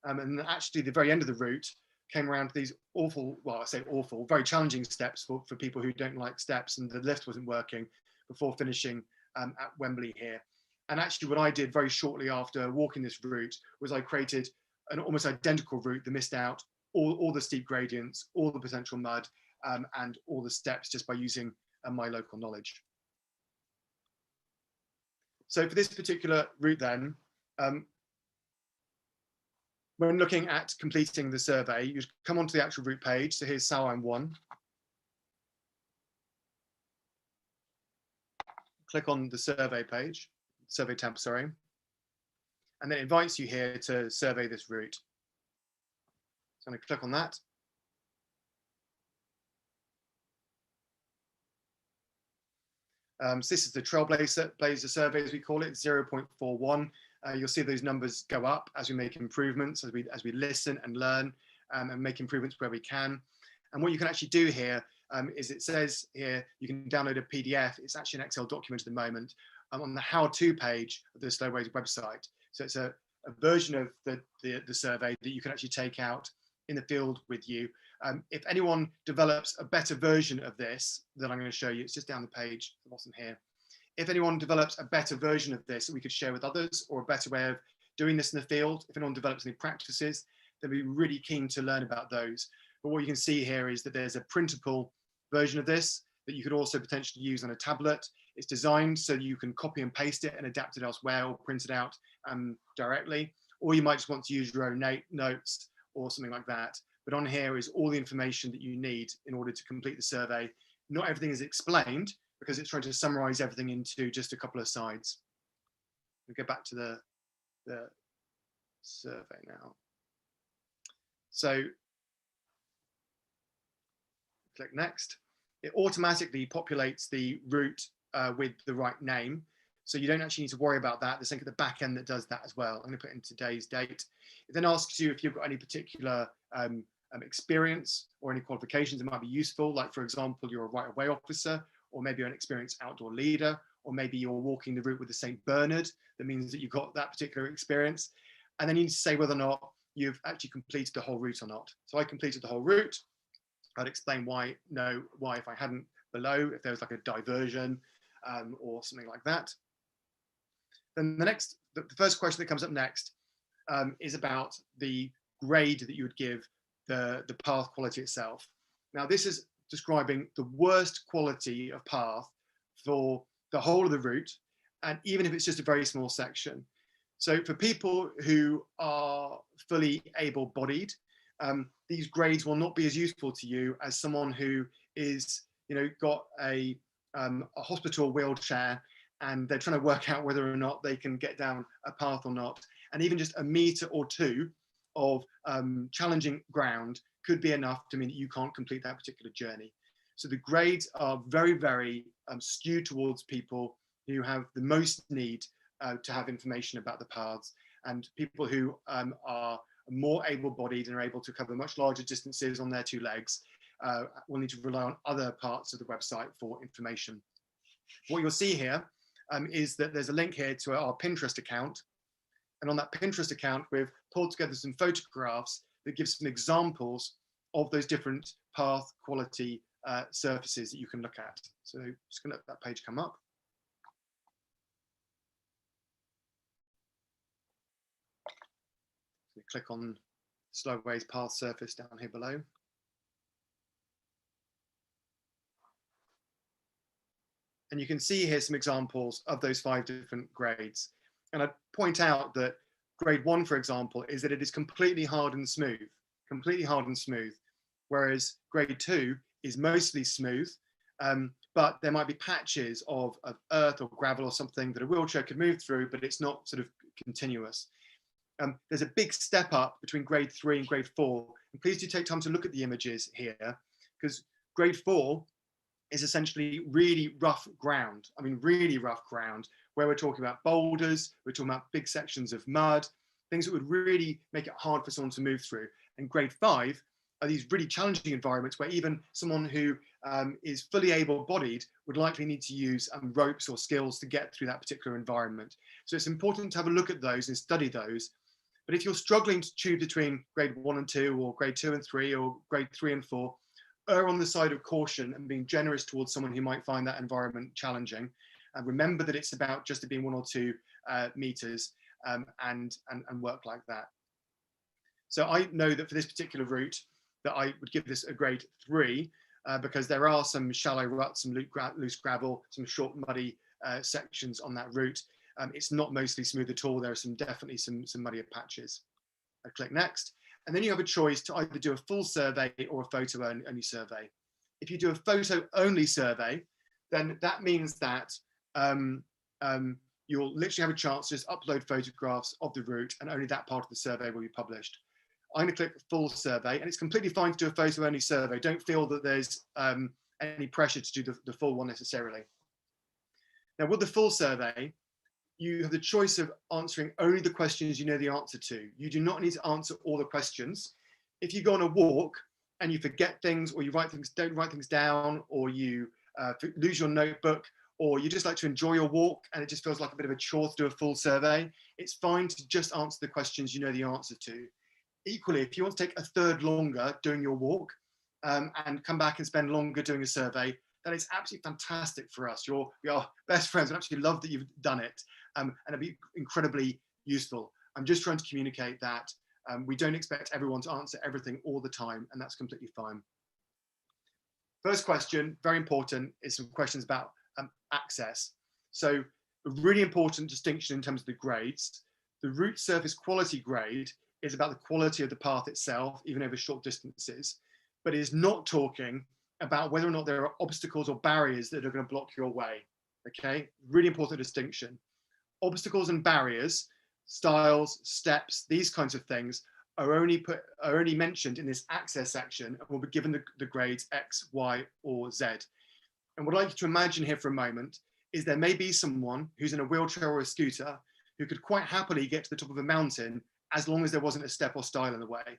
And then actually the very end of the route came around to these awful, well, I say awful, very challenging steps for people who don't like steps, and the lift wasn't working before finishing at Wembley here. And actually what I did very shortly after walking this route was I created an almost identical route that missed out all the steep gradients, all the potential mud, and all the steps, just by using my local knowledge. So for this particular route then, when looking at completing the survey, you come onto the actual route page. So here's Sawem 1. Click on the survey page, survey tab, sorry. And then it invites you here to survey this route. So I'm going to click on that. So this is the Trailblazer survey, as we call it, 0.41. You'll see those numbers go up as we make improvements, as we listen and learn, and make improvements where we can. And what you can actually do here is, it says here you can download a PDF. It's actually an Excel document at the moment, on the how-to page of the Slowways website. So it's a version of the survey that you can actually take out in the field with you. If anyone develops a better version of this that I'm going to show you, it's just down the page, the bottom here. If anyone develops a better version of this that we could share with others, or a better way of doing this in the field, if anyone develops any practices, they'd be really keen to learn about those. But what you can see here is that there's a printable version of this that you could also potentially use on a tablet. It's designed so you can copy and paste it and adapt it elsewhere, or print it out directly, or you might just want to use your own notes or something like that. But on here is all the information that you need in order to complete the survey. Not everything is explained, because it's trying to summarize everything into just a couple of sides. We'll go back to the survey now. So click next. It automatically populates the route with the right name. So you don't actually need to worry about that. There's something at the back end that does that as well. I'm going to put in today's date. It then asks you if you've got any particular experience or any qualifications that might be useful. Like, for example, you're a right-of-way officer, or maybe you're an experienced outdoor leader, or maybe you're walking the route with the St. Bernard. That means that you've got that particular experience. And then you need to say whether or not you've actually completed the whole route or not. So I completed the whole route. I'd explain why if I hadn't below, if there was like a diversion or something like that. Then the first question that comes up next is about the grade that you would give the path quality itself. Now, this is describing the worst quality of path for the whole of the route, and even if it's just a very small section. So for people who are fully able-bodied, these grades will not be as useful to you as someone who is, got a hospital wheelchair, and they're trying to work out whether or not they can get down a path or not. And even just a meter or two of challenging ground could be enough to mean that you can't complete that particular journey. So the grades are very, very skewed towards people who have the most need to have information about the paths, and people who are more able-bodied and are able to cover much larger distances on their two legs will need to rely on other parts of the website for information. What you'll see here is that there's a link here to our Pinterest account. And on that Pinterest account, we've pulled together some photographs that give some examples of those different path quality surfaces that you can look at. So just gonna let that page come up. So click on Slowways path surface down here below. And you can see here some examples of those 5 different grades. And I'd point out that grade 1, for example, is that it is completely hard and smooth, whereas grade 2 is mostly smooth, but there might be patches of earth or gravel or something that a wheelchair could move through, but it's not sort of continuous. There's a big step up between grade 3 and grade 4. And please do take time to look at the images here, because grade 4 is essentially really rough ground. I mean, really rough ground, where we're talking about boulders, we're talking about big sections of mud, things that would really make it hard for someone to move through. And grade 5 are these really challenging environments where even someone who is fully able-bodied would likely need to use ropes or skills to get through that particular environment. So it's important to have a look at those and study those. But if you're struggling to choose between grade 1 and 2, or grade 2 and 3, or grade 3 and 4, err on the side of caution and being generous towards someone who might find that environment challenging. And remember that it's about just being 1 or 2 meters and work like that. So I know that for this particular route that I would give this a grade 3 because there are some shallow ruts, some loose gravel, some short muddy sections on that route. It's not mostly smooth at all. There are definitely some muddier patches. I click next. And then you have a choice to either do a full survey or a photo only survey. If you do a photo only survey, then that means that you'll literally have a chance to just upload photographs of the route, and only that part of the survey will be published. I'm going to click full survey, and it's completely fine to do a photo only survey. Don't feel that there's any pressure to do the full one necessarily. Now, with the full survey, you have the choice of answering only the questions you know the answer to. You do not need to answer all the questions. If you go on a walk and you forget things, or you don't write things down, or you lose your notebook, or you just like to enjoy your walk and it just feels like a bit of a chore to do a full survey, it's fine to just answer the questions you know the answer to. Equally, if you want to take a third longer doing your walk and come back and spend longer doing a survey, then it's absolutely fantastic for us. We are best friends. I absolutely love that you've done it, and it'll be incredibly useful. I'm just trying to communicate that we don't expect everyone to answer everything all the time, and that's completely fine. First question, very important, is some questions about access. So a really important distinction in terms of the grades. The route surface quality grade is about the quality of the path itself, even over short distances, but is not talking about whether or not there are obstacles or barriers that are going to block your way. Okay, really important distinction. Obstacles and barriers, stiles, steps, these kinds of things are only mentioned in this access section and will be given the grades X, Y, or Z. And what I'd like you to imagine here for a moment is there may be someone who's in a wheelchair or a scooter who could quite happily get to the top of a mountain as long as there wasn't a step or stile in the way.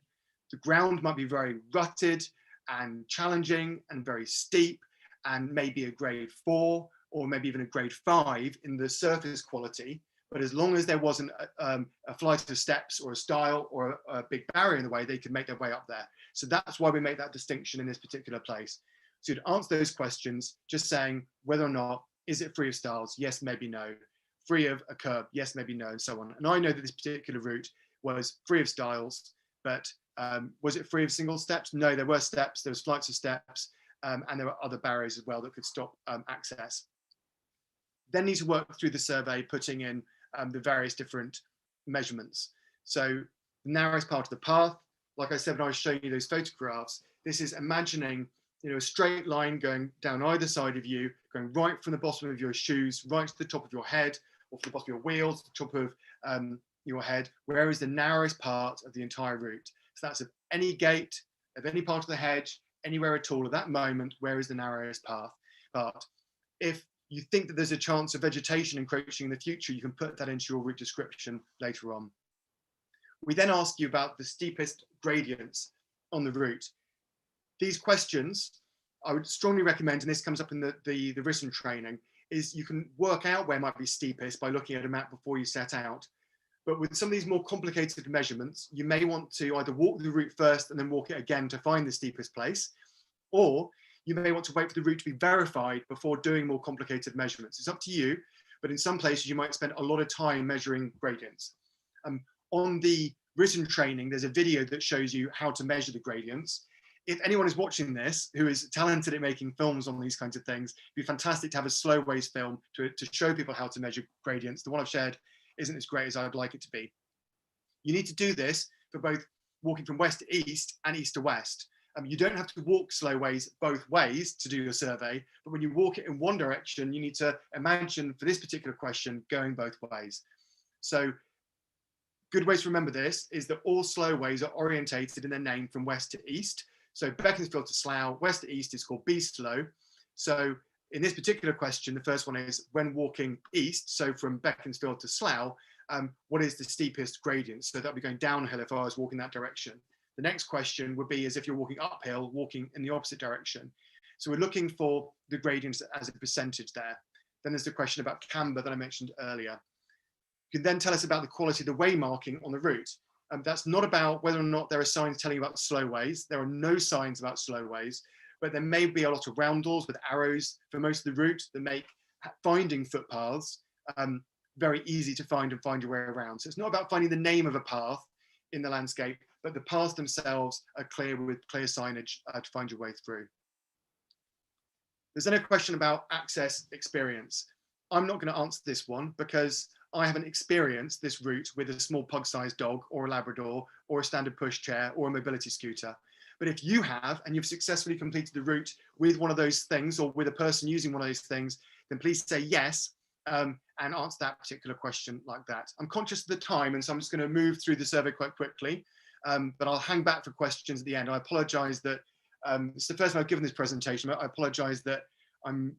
The ground might be very rutted and challenging and very steep, and maybe a grade 4 or maybe even a grade 5 in the surface quality. But as long as there wasn't a flight of steps or a stile or a big barrier in the way, they could make their way up there. So that's why we make that distinction in this particular place. So you'd answer those questions just saying whether or not, is it free of stiles? Yes, maybe no. Free of a curb? Yes, maybe no, and so on. And I know that this particular route was free of stiles, but was it free of single steps? No, there were steps, there was flights of steps, and there were other barriers as well that could stop access. Then need to work through the survey, putting in the various different measurements. So the narrowest part of the path, like I said when I was showing you those photographs, this is imagining a straight line going down either side of you, going right from the bottom of your shoes, right to the top of your head, or from the bottom of your wheels to the top of your head, where is the narrowest part of the entire route. So that's at any gate, of any part of the hedge, anywhere at all at that moment, where is the narrowest part. If you think that there's a chance of vegetation encroaching in the future, you can put that into your route description later on. We then ask you about the steepest gradients on the route. These questions, I would strongly recommend, and this comes up in the written training, is you can work out where it might be steepest by looking at a map before you set out. But with some of these more complicated measurements, you may want to either walk the route first and then walk it again to find the steepest place, or you may want to wait for the route to be verified before doing more complicated measurements. It's up to you, but in some places you might spend a lot of time measuring gradients. On the written training, there's a video that shows you how to measure the gradients. If anyone is watching this who is talented at making films on these kinds of things, it'd be fantastic to have a slow ways film to show people how to measure gradients. The one I've shared isn't as great as I'd like it to be. You need to do this for both walking from west to east and east to west. You don't have to walk slow ways both ways to do your survey, but when you walk it in one direction, you need to imagine, for this particular question, going both ways. So good ways to remember this is that all slow ways are orientated in their name from west to east. So Beaconsfield to Slough, west to east is called B slow. So in this particular question, the first one is when walking east, so from Beaconsfield to Slough, what is the steepest gradient? So that would be going downhill if I was walking that direction. The next question would be as if you're walking uphill, walking in the opposite direction. So we're looking for the gradients as a percentage there. Then there's the question about camber that I mentioned earlier. You can then tell us about the quality of the way marking on the route. That's not about whether or not there are signs telling you about slow ways. There are no signs about slow ways, but there may be a lot of roundels with arrows for most of the route that make finding footpaths very easy to find and find your way around. So it's not about finding the name of a path in the landscape, but the paths themselves are clear with clear signage to find your way through. There's then a question about access experience. I'm not going to answer this one because I haven't experienced this route with a small pug-sized dog or a Labrador or a standard pushchair or a mobility scooter. But if you have, and you've successfully completed the route with one of those things or with a person using one of those things, then please say yes and answer that particular question like that. I'm conscious of the time, and so I'm just going to move through the survey quite quickly, but I'll hang back for questions at the end. I apologize that it's the first time I've given this presentation, but I apologize that I'm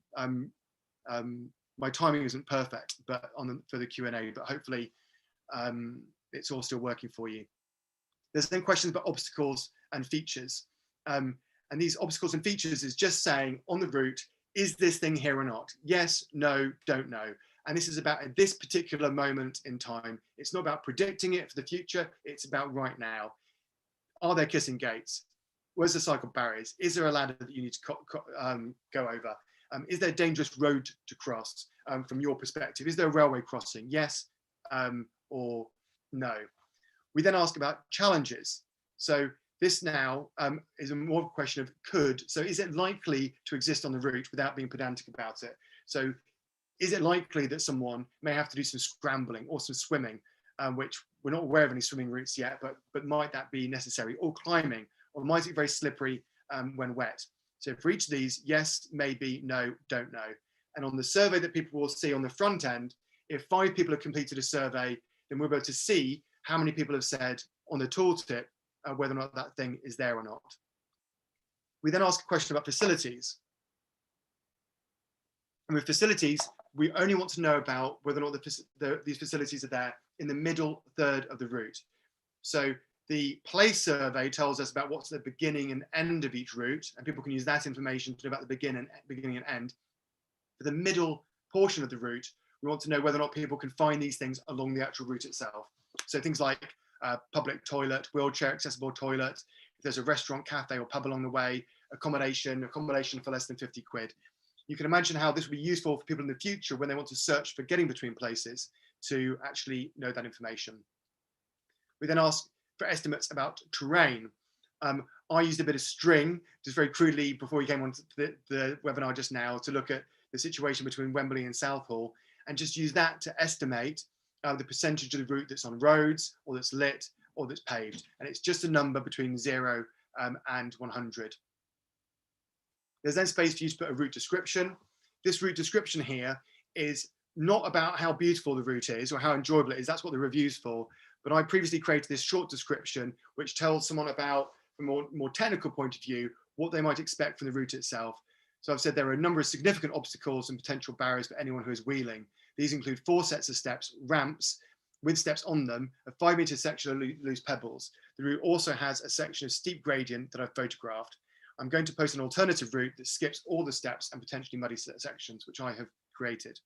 my timing isn't perfect, but for the Q&A, but hopefully it's all still working for you. There's then questions about obstacles and features. And these obstacles and features is just saying on the route, is this thing here or not? Yes, no, don't know. And this is about at this particular moment in time. It's not about predicting it for the future. It's about right now. Are there kissing gates? Where's the cycle barriers? Is there a ladder that you need to go over? Is there a dangerous road to cross from your perspective? Is there a railway crossing? Yes or no. We then ask about challenges. So this now is a more question of could. So is it likely to exist on the route without being pedantic about it? So is it likely that someone may have to do some scrambling or some swimming, which we're not aware of any swimming routes yet, but might that be necessary, or climbing, or might it be very slippery when wet? So for each of these, yes, maybe, no, don't know. And on the survey that people will see on the front end, if 5 people have completed a survey, then we'll be able to see how many people have said on the tooltip whether or not that thing is there or not. We then ask a question about facilities. And with facilities, we only want to know about whether or not these facilities are there in the middle third of the route. So the place survey tells us about what's the beginning and end of each route, and people can use that information to know about the beginning and end. For the middle portion of the route, we want to know whether or not people can find these things along the actual route itself. So things like public toilet, wheelchair accessible toilet, if there's a restaurant, cafe or pub along the way, accommodation for less than 50 quid. You can imagine how this would be useful for people in the future when they want to search for getting between places to actually know that information. We then ask for estimates about terrain. I used a bit of string, just very crudely before we came on to the webinar just now, to look at the situation between Wembley and Southall, and just use that to estimate the percentage of the route that's on roads, or that's lit, or that's paved. And it's just a number between 0 and 100. There's then space for you to put a route description. This route description here is not about how beautiful the route is or how enjoyable it is. That's what the review's for. But I previously created this short description, which tells someone about, from a more technical point of view, what they might expect from the route itself. So I've said there are a number of significant obstacles and potential barriers for anyone who is wheeling. These include 4 sets of steps, ramps with steps on them, a 5-meter section of loose pebbles. The route also has a section of steep gradient that I've photographed. I'm going to post an alternative route that skips all the steps and potentially muddy sections, which I have created.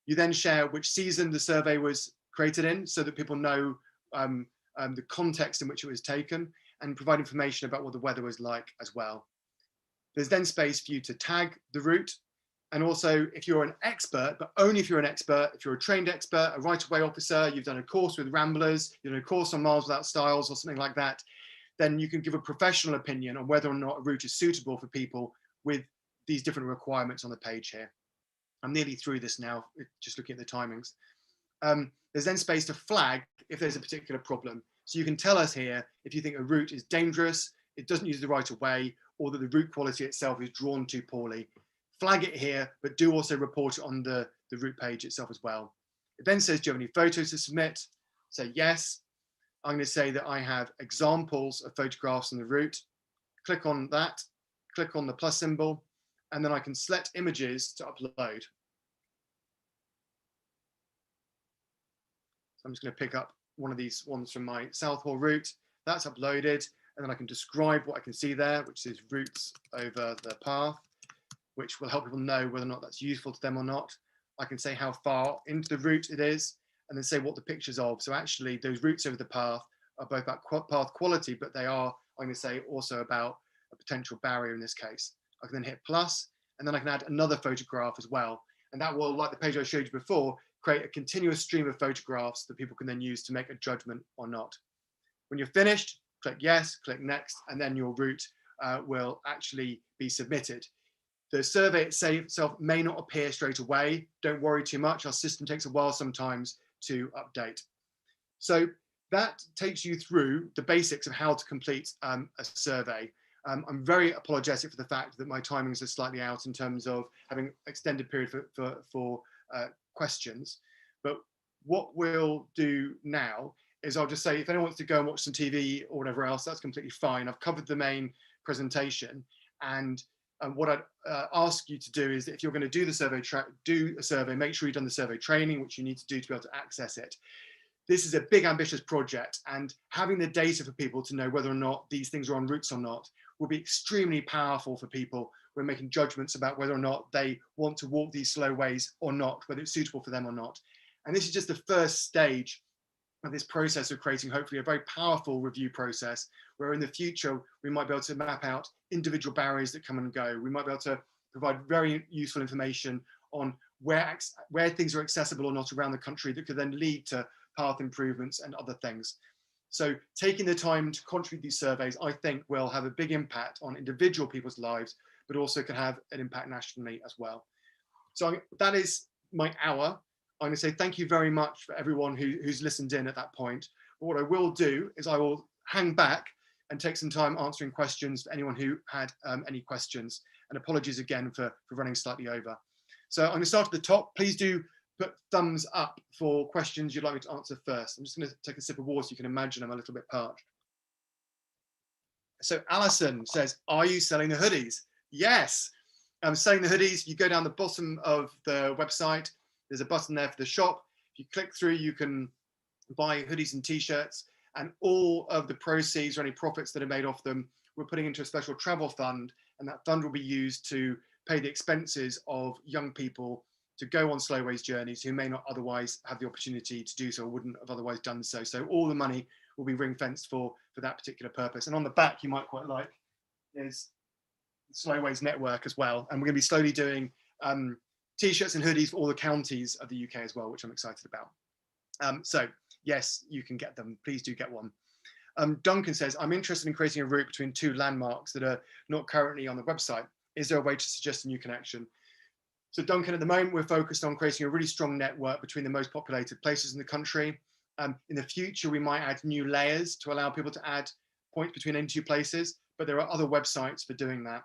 You then share which season the survey was created in, so that people know the context in which it was taken, and provide information about what the weather was like as well. There's then space for you to tag the route. And also, if you're an expert, but only if you're an expert, if you're a trained expert, a right-of-way officer, you've done a course with Ramblers, you've done a course on Miles Without Styles or something like that, then you can give a professional opinion on whether or not a route is suitable for people with these different requirements on the page here. I'm nearly through this now, just looking at the timings. There's then space to flag if there's a particular problem. So you can tell us here if you think a route is dangerous, it doesn't use the right of way, or that the route quality itself is drawn too poorly. Flag it here, but do also report it on the route page itself as well. It then says, do you have any photos to submit? Say yes. I'm going to say that I have examples of photographs on the route. Click on that, click on the plus symbol, and then I can select images to upload. So I'm just going to pick up one of these ones from my Southall route. That's uploaded, and then I can describe what I can see there, which is routes over the path, which will help people know whether or not that's useful to them or not. I can say how far into the route it is, and then say what the picture's of. So actually those routes over the path are both about path quality, but they are, I'm going to say, also about a potential barrier in this case. I can then hit plus, and then I can add another photograph as well. And that will, like the page I showed you before, create a continuous stream of photographs that people can then use to make a judgment or not. When you're finished, click yes, click next, and then your route will actually be submitted. The survey itself may not appear straight away. Don't worry too much. Our system takes a while sometimes to update. So that takes you through the basics of how to complete a survey. I'm very apologetic for the fact that my timings are slightly out in terms of having extended period for questions. But what we'll do now is I'll just say, if anyone wants to go and watch some TV or whatever else, that's completely fine. I've covered the main presentation, and And what I'd ask you to do is, if you're going to do the survey, do a survey, make sure you've done the survey training, which you need to do to be able to access it. This is a big, ambitious project, and having the data for people to know whether or not these things are on routes or not will be extremely powerful for people when making judgments about whether or not they want to walk these slow ways or not, whether it's suitable for them or not. And this is just the first stage of this process of creating, hopefully, a very powerful review process, where in the future we might be able to map out individual barriers that come and go. We might be able to provide very useful information on where things are accessible or not around the country, that could then lead to path improvements and other things. So taking the time to contribute these surveys, I think, will have a big impact on individual people's lives, but also can have an impact nationally as well. So that is my hour. I'm going to say thank you very much for everyone who's listened in at that point. But what I will do is I will hang back and take some time answering questions for anyone who had any questions. And apologies again for running slightly over. So I'm going to start at the top. Please do put thumbs up for questions you'd like me to answer first. I'm just going to take a sip of water. You can imagine I'm a little bit parched. So Alison says, are you selling the hoodies? Yes, I'm selling the hoodies. You go down the bottom of the website. There's a button there for the shop. If you click through, you can buy hoodies and t-shirts, and all of the proceeds or any profits that are made off them, we're putting into a special travel fund, and that fund will be used to pay the expenses of young people to go on slow ways journeys who may not otherwise have the opportunity to do so, or wouldn't have otherwise done so. So all the money will be ring fenced for that particular purpose. And on the back, you might quite like, is the Slow Ways Network as well. And we're going to be slowly doing t-shirts and hoodies for all the counties of the UK as well, which I'm excited about. So yes, you can get them. Please do get one. Duncan says, I'm interested in creating a route between two landmarks that are not currently on the website. Is there a way to suggest a new connection? So Duncan, at the moment, we're focused on creating a really strong network between the most populated places in the country. In the future, we might add new layers to allow people to add points between any two places, but there are other websites for doing that.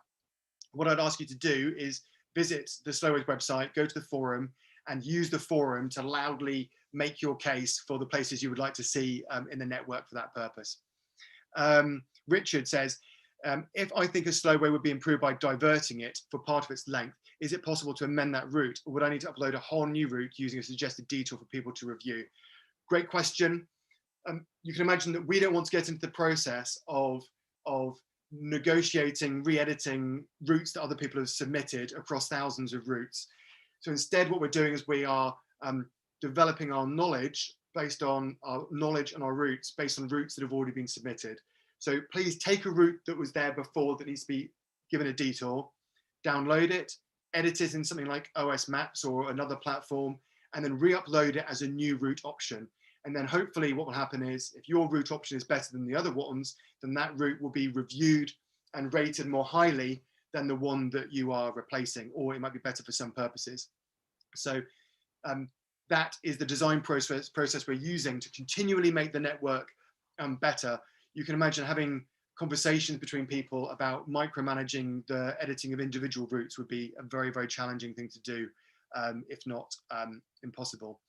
What I'd ask you to do is visit the Slow Ways website, go to the forum, and use the forum to loudly make your case for the places you would like to see in the network for that purpose. Richard says, if I think a slow way would be improved by diverting it for part of its length, is it possible to amend that route, or would I need to upload a whole new route using a suggested detour for people to review? Great question. You can imagine that we don't want to get into the process of negotiating, re-editing routes that other people have submitted across thousands of routes. So instead, what we're doing is we are developing our knowledge based on our knowledge and our routes based on routes that have already been submitted. So please take a route that was there before that needs to be given a detour, download it, edit it in something like OS Maps or another platform, and then re-upload it as a new route option. And then hopefully what will happen is, if your route option is better than the other ones, then that route will be reviewed and rated more highly than the one that you are replacing, or it might be better for some purposes. So that is the design process we're using to continually make the network better. You can imagine having conversations between people about micromanaging the editing of individual routes would be a very, very challenging thing to do, if not impossible.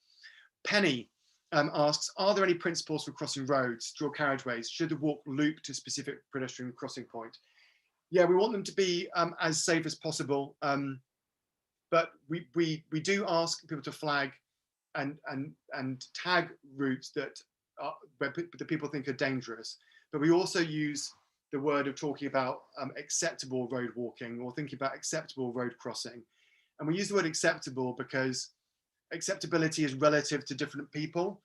Penny asks, are there any principles for crossing roads, dual carriageways? Should the walk loop to a specific pedestrian crossing point? Yeah, we want them to be as safe as possible, but we do ask people to flag and tag routes that the people think are dangerous. But we also use the word of talking about acceptable road walking, or thinking about acceptable road crossing. And we use the word acceptable because acceptability is relative to different people.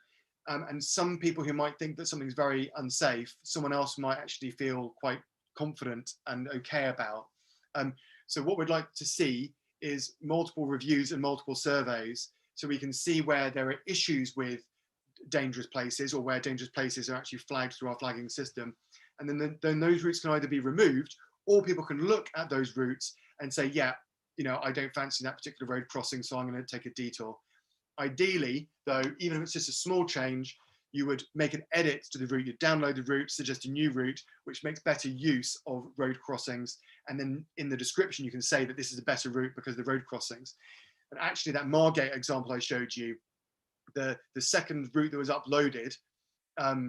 And some people who might think that something's very unsafe, someone else might actually feel quite confident and okay about. So what we'd like to see is multiple reviews and multiple surveys, so we can see where there are issues with dangerous places, or where dangerous places are actually flagged through our flagging system. And then those routes can either be removed, or people can look at those routes and say, yeah, I don't fancy that particular road crossing, so I'm going to take a detour. Ideally, though, even if it's just a small change, you would make an edit to the route, you download the route, suggest a new route, which makes better use of road crossings. And then in the description, you can say that this is a better route because of the road crossings. And actually, that Margate example I showed you, the second route that was uploaded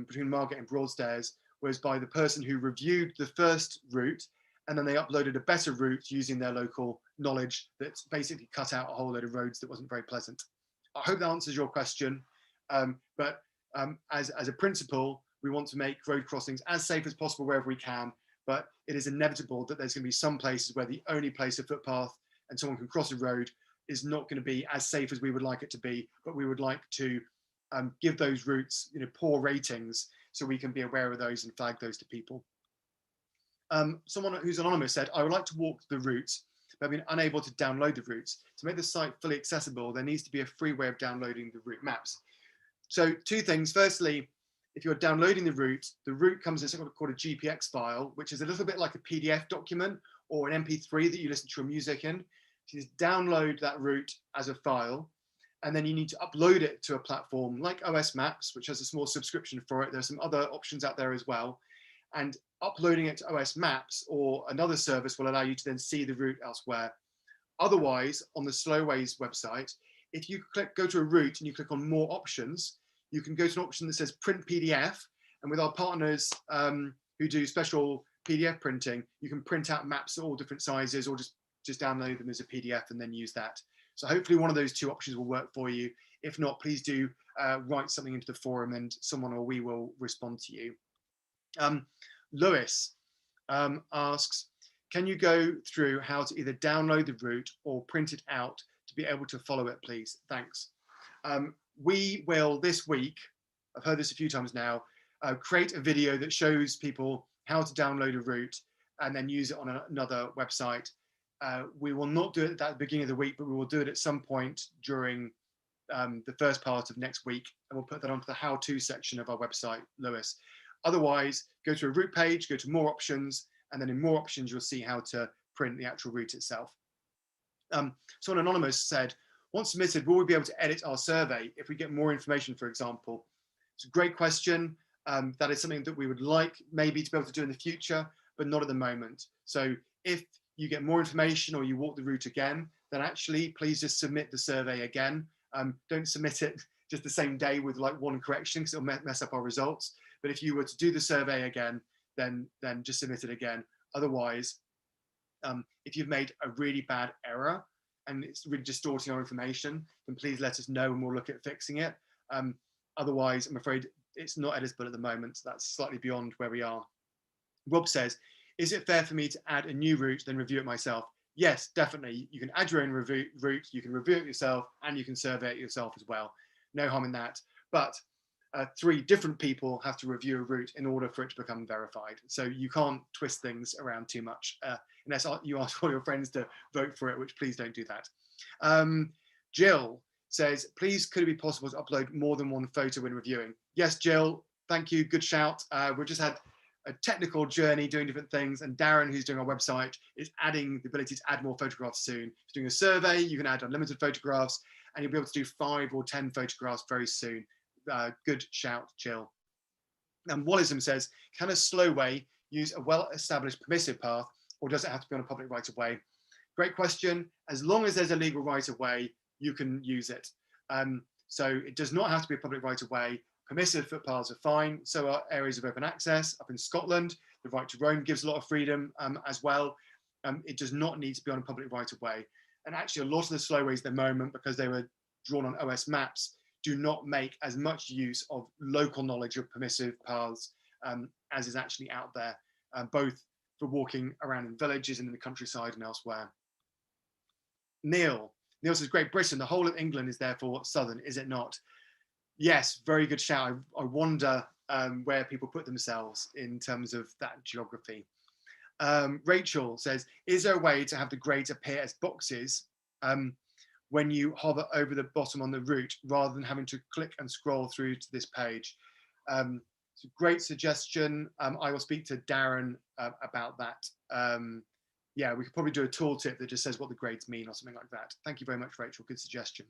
between Margate and Broadstairs was by the person who reviewed the first route and then they uploaded a better route using their local knowledge that basically cut out a whole load of roads that wasn't very pleasant. I hope that answers your question. But as a principle, we want to make road crossings as safe as possible wherever we can, but it is inevitable that there's going to be some places where the only place a footpath and someone can cross a road is not going to be as safe as we would like it to be, but we would like to give those routes, poor ratings so we can be aware of those and flag those to people. Someone who's anonymous said, I would like to walk the routes, but I've been unable to download the routes. To make the site fully accessible, there needs to be a free way of downloading the route maps. So 2 things. Firstly, if you're downloading the route comes in something called a GPX file, which is a little bit like a PDF document or an MP3 that you listen to your music in. So you just download that route as a file, and then you need to upload it to a platform like OS Maps, which has a small subscription for it. There's some other options out there as well. And uploading it to OS Maps or another service will allow you to then see the route elsewhere. Otherwise, on the Slowways website, if you go to a route and you click on more options, you can go to an option that says print PDF. And with our partners who do special PDF printing, you can print out maps of all different sizes or just download them as a PDF and then use that. So hopefully one of those 2 options will work for you. If not, please do write something into the forum and someone or we will respond to you. Lewis asks, can you go through how to either download the route or print it out to be able to follow it, please? Thanks. We will this week, I've heard this a few times now, create a video that shows people how to download a route and then use it on another website. We will not do it at the beginning of the week, but we will do it at some point during the first part of next week, and we'll put that onto the how-to section of our website, Lewis. Otherwise, go to a route page, go to more options, and then in more options, you'll see how to print the actual route itself. So an anonymous said, once submitted, will we be able to edit our survey if we get more information, for example? It's a great question. That is something that we would like maybe to be able to do in the future, but not at the moment. So if you get more information or you walk the route again, then actually please just submit the survey again. Don't submit it just the same day with like 1 correction because it'll mess up our results. But if you were to do the survey again, then just submit it again. Otherwise, if you've made a really bad error and it's really distorting our information, then please let us know and we'll look at fixing it. Otherwise, I'm afraid it's not editable at the moment. So that's slightly beyond where we are. Rob says, is it fair for me to add a new route, then review it myself? Yes, definitely. You can add your own route, you can review it yourself, and you can survey it yourself as well. No harm in that. But 3 different people have to review a route in order for it to become verified. So you can't twist things around too much unless you ask all your friends to vote for it, which please don't do that. Jill says, please, could it be possible to upload more than 1 photo when reviewing? Yes, Jill, thank you. Good shout. We've just had a technical journey doing different things, and Darren, who's doing our website, is adding the ability to add more photographs soon. If you're doing a survey, you can add unlimited photographs, and you'll be able to do 5 or 10 photographs very soon. Good shout, Jill. And Wallism says, can a slowway use a well-established permissive path, or does it have to be on a public right-of-way? Great question. As long as there's a legal right-of-way, you can use it. So it does not have to be a public right-of-way. Permissive footpaths are fine. So are areas of open access. Up in Scotland, the right to roam gives a lot of freedom as well. It does not need to be on a public right-of-way. And actually, a lot of the slowways at the moment, because they were drawn on OS Maps, do not make as much use of local knowledge of permissive paths as is actually out there, both for walking around in villages and in the countryside and elsewhere. Neil says, Great Britain, the whole of England is therefore southern, is it not? Yes, very good shout. I wonder where people put themselves in terms of that geography. Rachel says, is there a way to have the grades appear as boxes when you hover over the bottom on the route rather than having to click and scroll through to this page? It's a great suggestion. I will speak to Darren about that. Yeah, we could probably do a tooltip that just says what the grades mean or something like that. Thank you very much, Rachel. Good suggestion.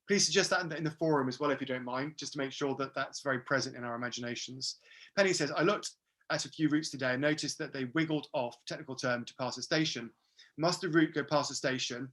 Please suggest that in the forum as well, if you don't mind, just to make sure that that's very present in our imaginations. Penny says, I looked at a few routes today and noticed that they wiggled off, technical term, to pass a station. Must the route go past a station?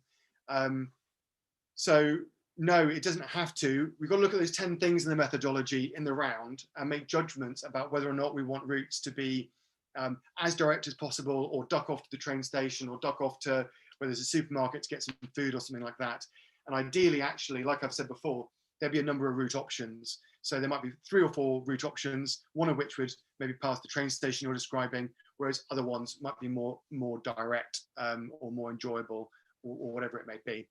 So no, it doesn't have to. We've got to look at those 10 things in the methodology in the round and make judgments about whether or not we want routes to be as direct as possible, or duck off to the train station, or duck off to where there's a supermarket to get some food or something like that. And ideally, actually, like I've said before, there'd be a number of route options. So there might be 3 or 4 route options, one of which would maybe pass the train station you're describing, whereas other ones might be more direct, or more enjoyable, or whatever it may be.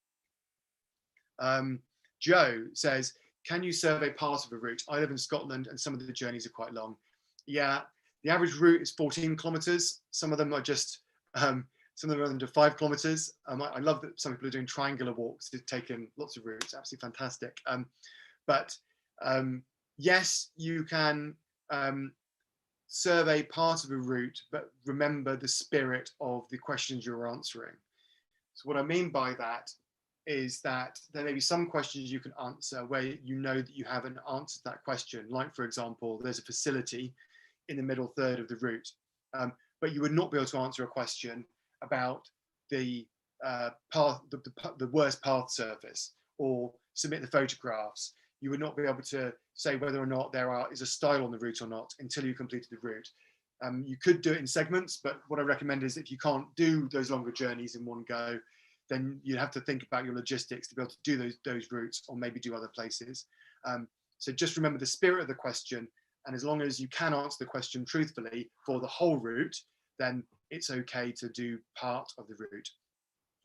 Joe says, can you survey part of a route? I live in Scotland and some of the journeys are quite long. Yeah, the average route is 14 kilometers. Some of them are just, some of them are under 5 kilometers. I love that some people are doing triangular walks. They've taken lots of routes, absolutely fantastic. But yes, you can survey part of a route, but remember the spirit of the questions you're answering. So what I mean by that is that there may be some questions you can answer where you know that you haven't answered that question. Like, for example, there's a facility in the middle third of the route, but you would not be able to answer a question about the path, the worst path surface, or submit the photographs. You would not be able to say whether or not is a style on the route or not until you completed the route. You could do it in segments, but what I recommend is if you can't do those longer journeys in one go, then you have to think about your logistics to be able to do those routes, or maybe do other places. So just remember the spirit of the question, and as long as you can answer the question truthfully for the whole route, then it's okay to do part of the route.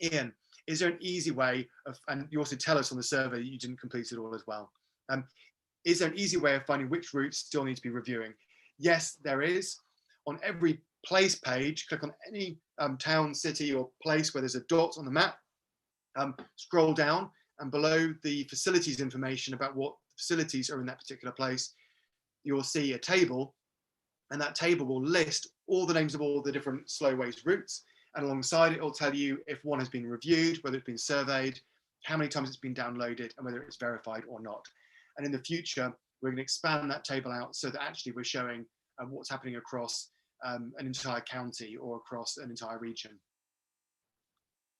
Ian, is there an easy way of, and you also tell us on the survey that you didn't complete it all as well. Is there an easy way of finding which routes still need to be reviewing? Yes, there is. On every place page, click on any town, city, or place where there's a dot on the map, scroll down, and below the facilities information about what facilities are in that particular place, you'll see a table, and that table will list all the names of all the different slowways routes, and alongside it will tell you if one has been reviewed, whether it's been surveyed, how many times it's been downloaded, and whether it's verified or not. And in the future, we're going to expand that table out so that actually we're showing what's happening across an entire county or across an entire region.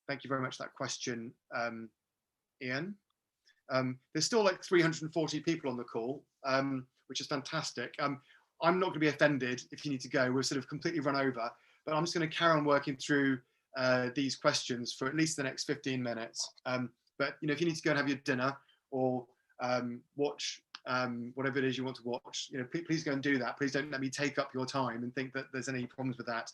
Thank you very much for that question, Ian. There's still like 340 people on the call, which is fantastic. I'm not going to be offended if you need to go. We're sort of completely run over, but I'm just going to carry on working through these questions for at least the next 15 minutes. But you know, if you need to go and have your dinner, or watch whatever it is you want to watch, you know, please go and do that. Please don't let me take up your time and think that there's any problems with that.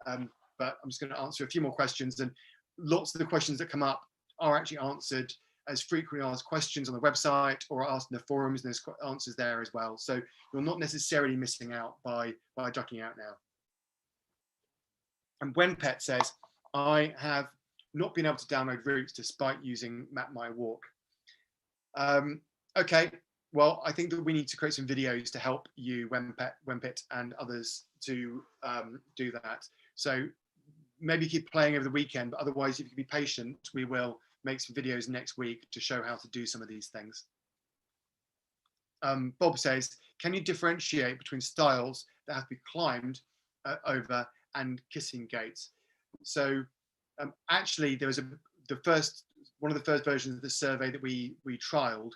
But I'm just going to answer a few more questions, and lots of the questions that come up are actually answered as frequently asked questions on the website or asked in the forums, and there's answers there as well. So you're not necessarily missing out by ducking out now. And When Pet says, I have not been able to download routes despite using Map My Walk. Okay, well, I think that we need to create some videos to help you, Wenpit, and others to do that. So maybe keep playing over the weekend, but otherwise, if you can be patient, we will make some videos next week to show how to do some of these things. Bob says, can you differentiate between styles that have to be climbed over and kissing gates? So actually, there was one of the first versions of the survey that we trialed.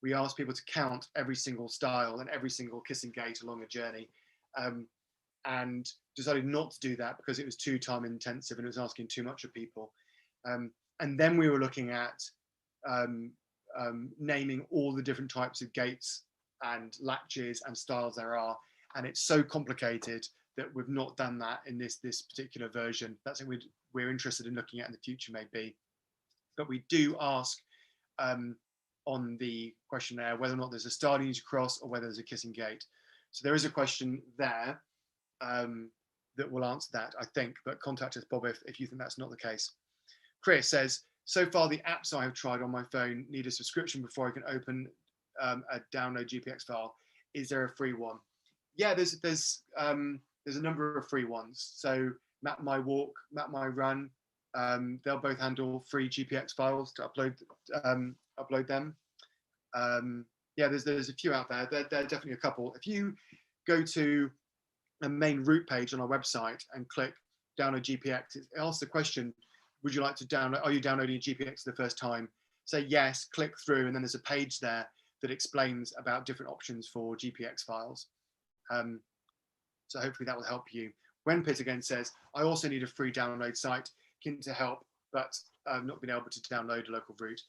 We asked people to count every single style and every single kissing gate along a journey, and decided not to do that because it was too time intensive and it was asking too much of people. And then we were looking at naming all the different types of gates and latches and styles there are, and it's so complicated that we've not done that in this particular version. That's something we're interested in looking at in the future, maybe. But we do ask on the questionnaire whether or not there's a star you need to cross or whether there's a kissing gate. So there is a question there that will answer that, I think, but contact us, Bob, if you think that's not the case. Chris says, so far the apps I have tried on my phone need a subscription before I can open a download GPX file. Is there a free one? Yeah, there's a number of free ones. So Map My Walk, Map My Run, they'll both handle free GPX files to upload them. Yeah, there's a few out there. There are definitely a couple. If you go to a main route page on our website and click download GPX, it asks the question, would you like to download, are you downloading GPX for the first time? Say yes, click through, and then there's a page there that explains about different options for GPX files. So hopefully that will help you. Gwen again says, I also need a free download site, keen to help, but I've not been able to download a local route.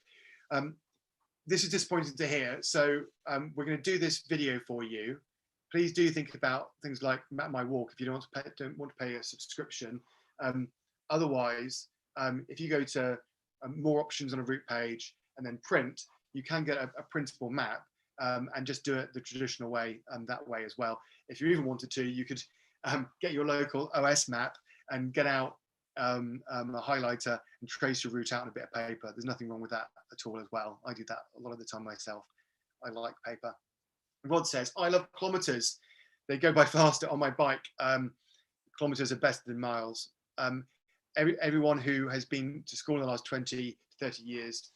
This is disappointing to hear. So we're going to do this video for you. Please do think about things like Map My Walk if you don't want to pay a subscription. Otherwise, if you go to more options on a route page and then print, you can get a printable map and just do it the traditional way that way as well. If you even wanted to, you could get your local OS map and get out a highlighter and trace your route out on a bit of paper. There's nothing wrong with that at all as well. I do that a lot of the time myself. I like paper. Rod says, I love kilometers. They go by faster on my bike. Kilometers are better than miles. Everyone who has been to school in the last 20 to 30 years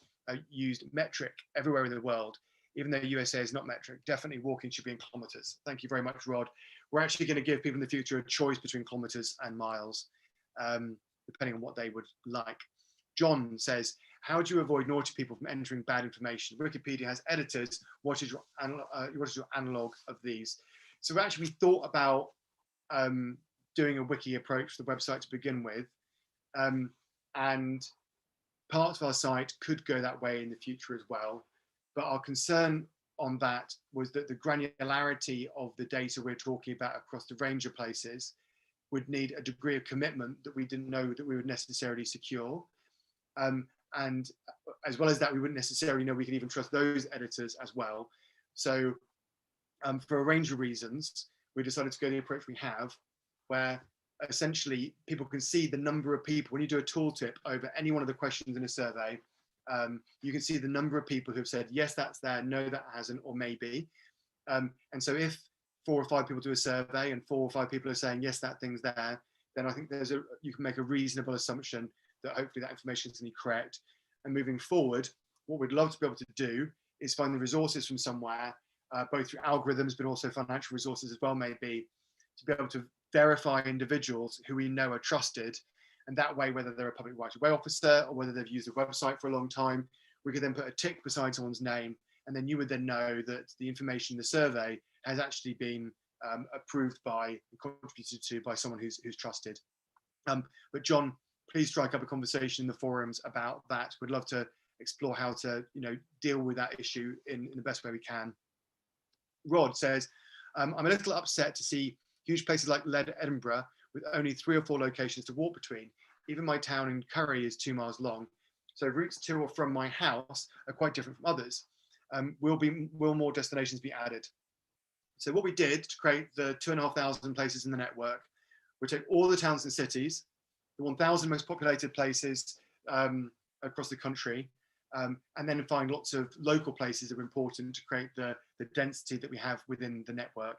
used metric everywhere in the world. Even though USA is not metric, definitely walking should be in kilometers. Thank you very much, Rod. We're actually going to give people in the future a choice between kilometers and miles, depending on what they would like. John says, how do you avoid naughty people from entering bad information? Wikipedia has editors. What is your analog of these? So actually we thought about doing a wiki approach for the website to begin with. And parts of our site could go that way in the future as well. But our concern on that was that the granularity of the data we're talking about across the range of places would need a degree of commitment that we didn't know that we would necessarily secure. And as well as that, we wouldn't necessarily know we can even trust those editors as well. So for a range of reasons, we decided to go the approach we have, where essentially people can see the number of people. When you do a tooltip over any one of the questions in a survey, you can see the number of people who have said, yes, that's there, no, that hasn't, or maybe. And so if 4 or 5 people do a survey and 4 or 5 people are saying, yes, that thing's there, then I think you can make a reasonable assumption that hopefully that information is going to be correct. And moving forward, what we'd love to be able to do is find the resources from somewhere, both through algorithms, but also financial resources as well, maybe, to be able to verify individuals who we know are trusted. And that way, whether they're a public right of way officer or whether they've used the website for a long time, we could then put a tick beside someone's name. And then you would then know that the information in the survey has actually been approved by, contributed to by someone who's trusted. But John, please strike up a conversation in the forums about that. We'd love to explore how to, deal with that issue in the best way we can. Rod says, I'm a little upset to see huge places like Edinburgh with only 3 or 4 locations to walk between. Even my town in Curry is 2 miles long. So routes to or from my house are quite different from others. Will more destinations be added? So what we did to create the 2,500 places in the network, we took all the towns and cities, the 1,000 most populated places across the country, and then find lots of local places that are important to create the density that we have within the network.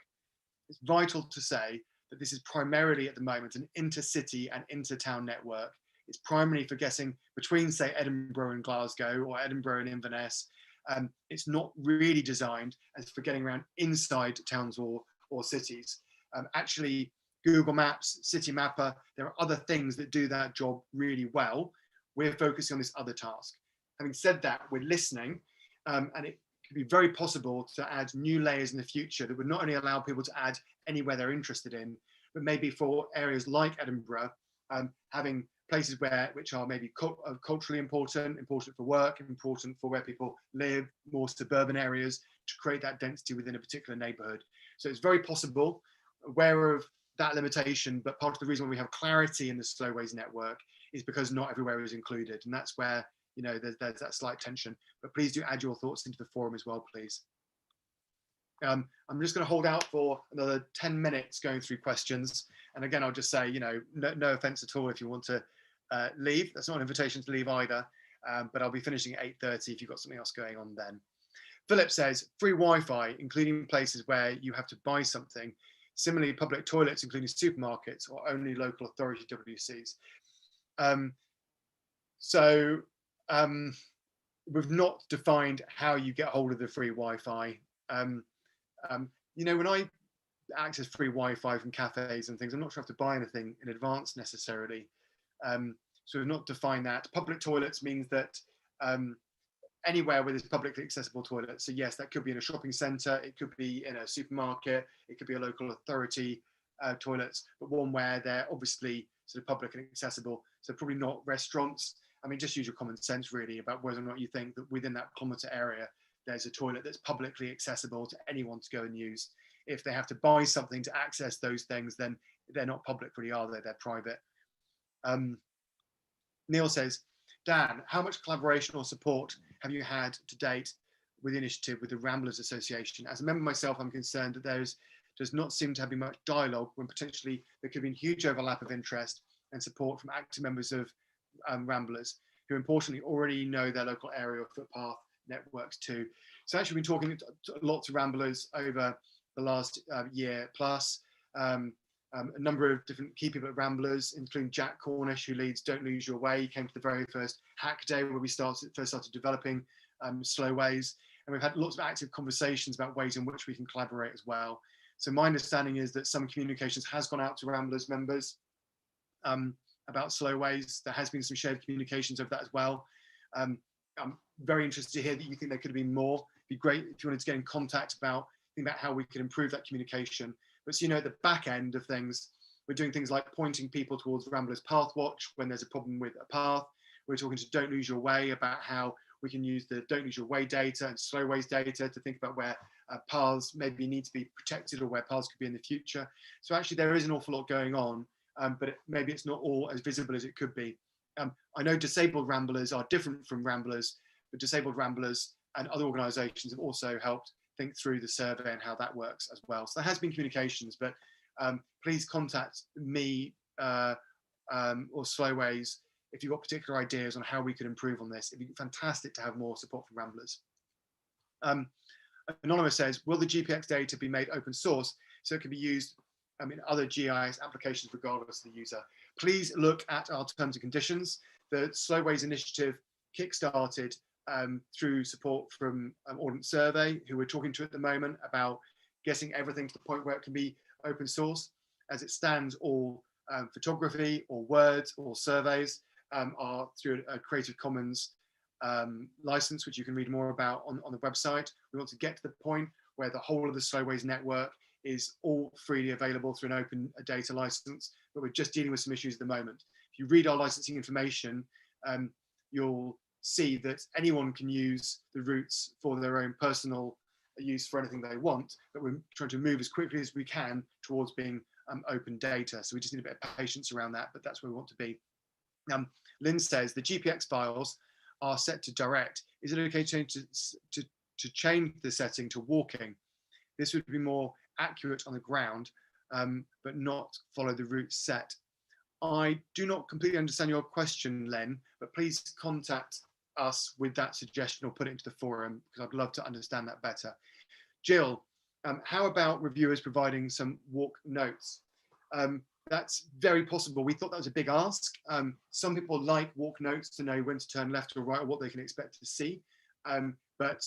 It's vital to say that this is primarily at the moment an intercity and intertown network. It's primarily for getting between, say, Edinburgh and Glasgow or Edinburgh and Inverness. It's not really designed as for getting around inside towns or cities. Actually, Google Maps, City Mapper, there are other things that do that job really well. We're focusing on this other task. Having said that, we're listening, and it could be very possible to add new layers in the future that would not only allow people to add anywhere they're interested in, but maybe for areas like Edinburgh, having places which are maybe culturally important for work, important for where people live, more suburban areas, to create that density within a particular neighborhood. So it's very possible, aware of that limitation, but part of the reason why we have clarity in the Slowways network is because not everywhere is included. And that's where, there's that slight tension. But please do add your thoughts into the forum as well, please. I'm just going to hold out for another 10 minutes going through questions. And again, I'll just say, no offense at all if you want to leave. That's not an invitation to leave either. But I'll be finishing at 8:30 if you've got something else going on then. Philip says, free Wi-Fi, including places where you have to buy something. Similarly, public toilets, including supermarkets, or only local authority WCs. We've not defined how you get hold of the free Wi-Fi. When I access free Wi-Fi from cafes and things, I'm not sure I have to buy anything in advance necessarily. So we've not defined that. Public toilets means that anywhere where there's publicly accessible toilets. So yes, that could be in a shopping centre, it could be in a supermarket, it could be a local authority toilets, but one where they're obviously sort of public and accessible. So probably not restaurants. I mean, just use your common sense really about whether or not you think that within that kilometre area, there's a toilet that's publicly accessible to anyone to go and use. If they have to buy something to access those things, then they're not public really, are they? They're private. Neil says, Dan, how much collaboration or support have you had to date with the initiative with the Ramblers Association? As a member myself, I'm concerned that does not seem to have been much dialogue when potentially there could be a huge overlap of interest and support from active members of Ramblers, who importantly already know their local area or footpath networks too. So actually been talking to lots of Ramblers over the last year plus. A number of different key people at Ramblers, including Jack Cornish, who leads Don't Lose Your Way. He came to the very first hack day where we first started developing slow ways. And we've had lots of active conversations about ways in which we can collaborate as well. So my understanding is that some communications has gone out to Ramblers members about slow ways. There has been some shared communications of that as well. I'm very interested to hear that you think there could have been more. It'd be great if you wanted to get in contact about how we could improve that communication. But so, at the back end of things, we're doing things like pointing people towards Ramblers Path Watch when there's a problem with a path. We're talking to Don't Lose Your Way about how we can use the Don't Lose Your Way data and slow ways data to think about where paths maybe need to be protected or where paths could be in the future. So actually there is an awful lot going on, but maybe it's not all as visible as it could be. I know disabled Ramblers are different from Ramblers, but disabled Ramblers and other organisations have also helped think through the survey and how that works as well. So there has been communications, but please contact me or Slowways if you've got particular ideas on how we could improve on this. It'd be fantastic to have more support from Ramblers. Anonymous says, will the GPX data be made open source so it can be used in other GIS applications regardless of the user? Please look at our terms and conditions. The Slowways initiative kickstarted through support from Ordnance Survey, who we're talking to at the moment about getting everything to the point where it can be open source. As it stands, all photography or words or surveys are through a Creative Commons license, which you can read more about on the website. We want to get to the point where the whole of the Slowways network is all freely available through an open data license, but we're just dealing with some issues at the moment. If you read our licensing information, you'll see that anyone can use the routes for their own personal use for anything they want, but we're trying to move as quickly as we can towards being open data. So we just need a bit of patience around that, but that's where we want to be. Lynn says the GPX files are set to direct. Is it okay to change the setting to walking? This would be more accurate on the ground, but not follow the route set. I do not completely understand your question, Len, but please contact us with that suggestion or put it into the forum because I'd love to understand that better. Jill, how about reviewers providing some walk notes? That's very possible. We thought that was a big ask. Some people like walk notes to know when to turn left or right or what they can expect to see. But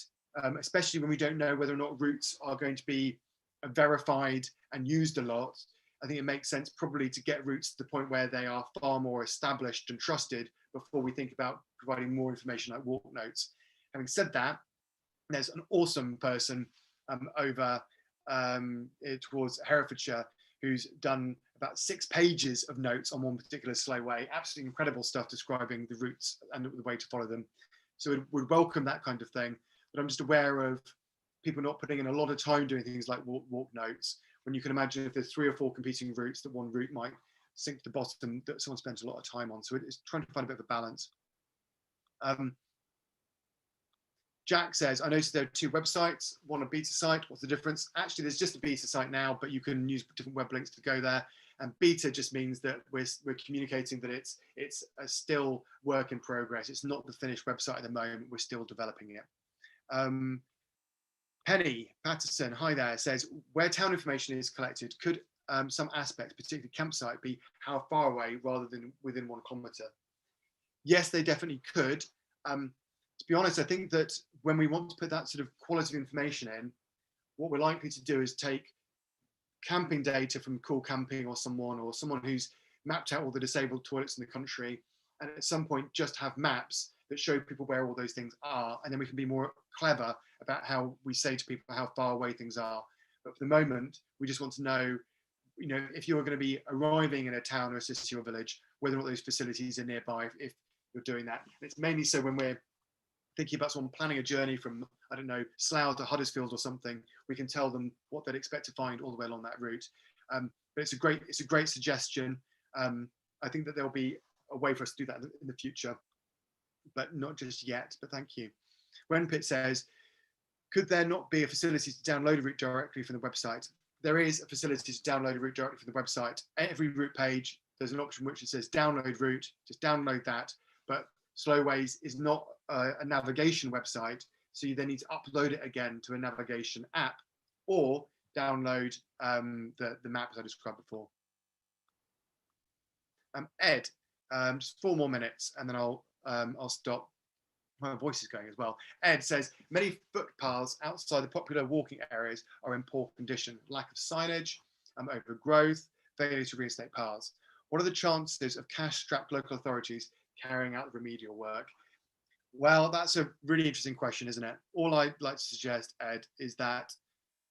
especially when we don't know whether or not routes are going to be verified and used a lot, I think it makes sense probably to get routes to the point where they are far more established and trusted before we think about providing more information like walk notes. Having said that, there's an awesome person over towards Herefordshire who's done about 6 pages of notes on one particular slow way, absolutely incredible stuff describing the routes and the way to follow them. So we'd welcome that kind of thing, but I'm just aware of people not putting in a lot of time doing things like walk notes, when you can imagine if there's 3 or 4 competing routes, that one route might sink to the bottom that someone spent a lot of time on. So it's trying to find a bit of a balance. Jack says, I noticed there are 2 websites, one a beta site. What's the difference? Actually, there's just a beta site now, but you can use different web links to go there. And beta just means that we're communicating that it's a still work in progress. It's not the finished website at the moment. We're still developing it. Penny Patterson, hi there, says, where town information is collected, could some aspects, particularly campsite, be how far away rather than within 1 kilometre? Yes, they definitely could. To be honest, I think that when we want to put that sort of quality of information in, what we're likely to do is take camping data from Cool Camping or someone who's mapped out all the disabled toilets in the country, and at some point just have maps that show people where all those things are, and then we can be more clever about how we say to people how far away things are. But for the moment, we just want to know you know, if you're going to be arriving in a town or a city or village, whether or not those facilities are nearby, if you're doing that. And it's mainly so when we're thinking about someone planning a journey from, I don't know, Slough to Huddersfield or something, we can tell them what they'd expect to find all the way along that route. But it's a great suggestion. I think that there'll be a way for us to do that in the future, but not just yet. But thank you. Wenpit says, could there not be a facility to download a route directly from the website? There is a facility to download a route directly from the website. Every route page, there's an option which it says download route, just download that. But Slowways is not a navigation website, so you then need to upload it again to a navigation app or download the map as I described before. Ed, just 4 more minutes and then I'll stop. My voice is going as well. Ed says, many footpaths outside the popular walking areas are in poor condition. Lack of signage, overgrowth, failure to reinstate paths. What are the chances of cash-strapped local authorities carrying out remedial work? Well, that's a really interesting question, isn't it? All I'd like to suggest, Ed, is that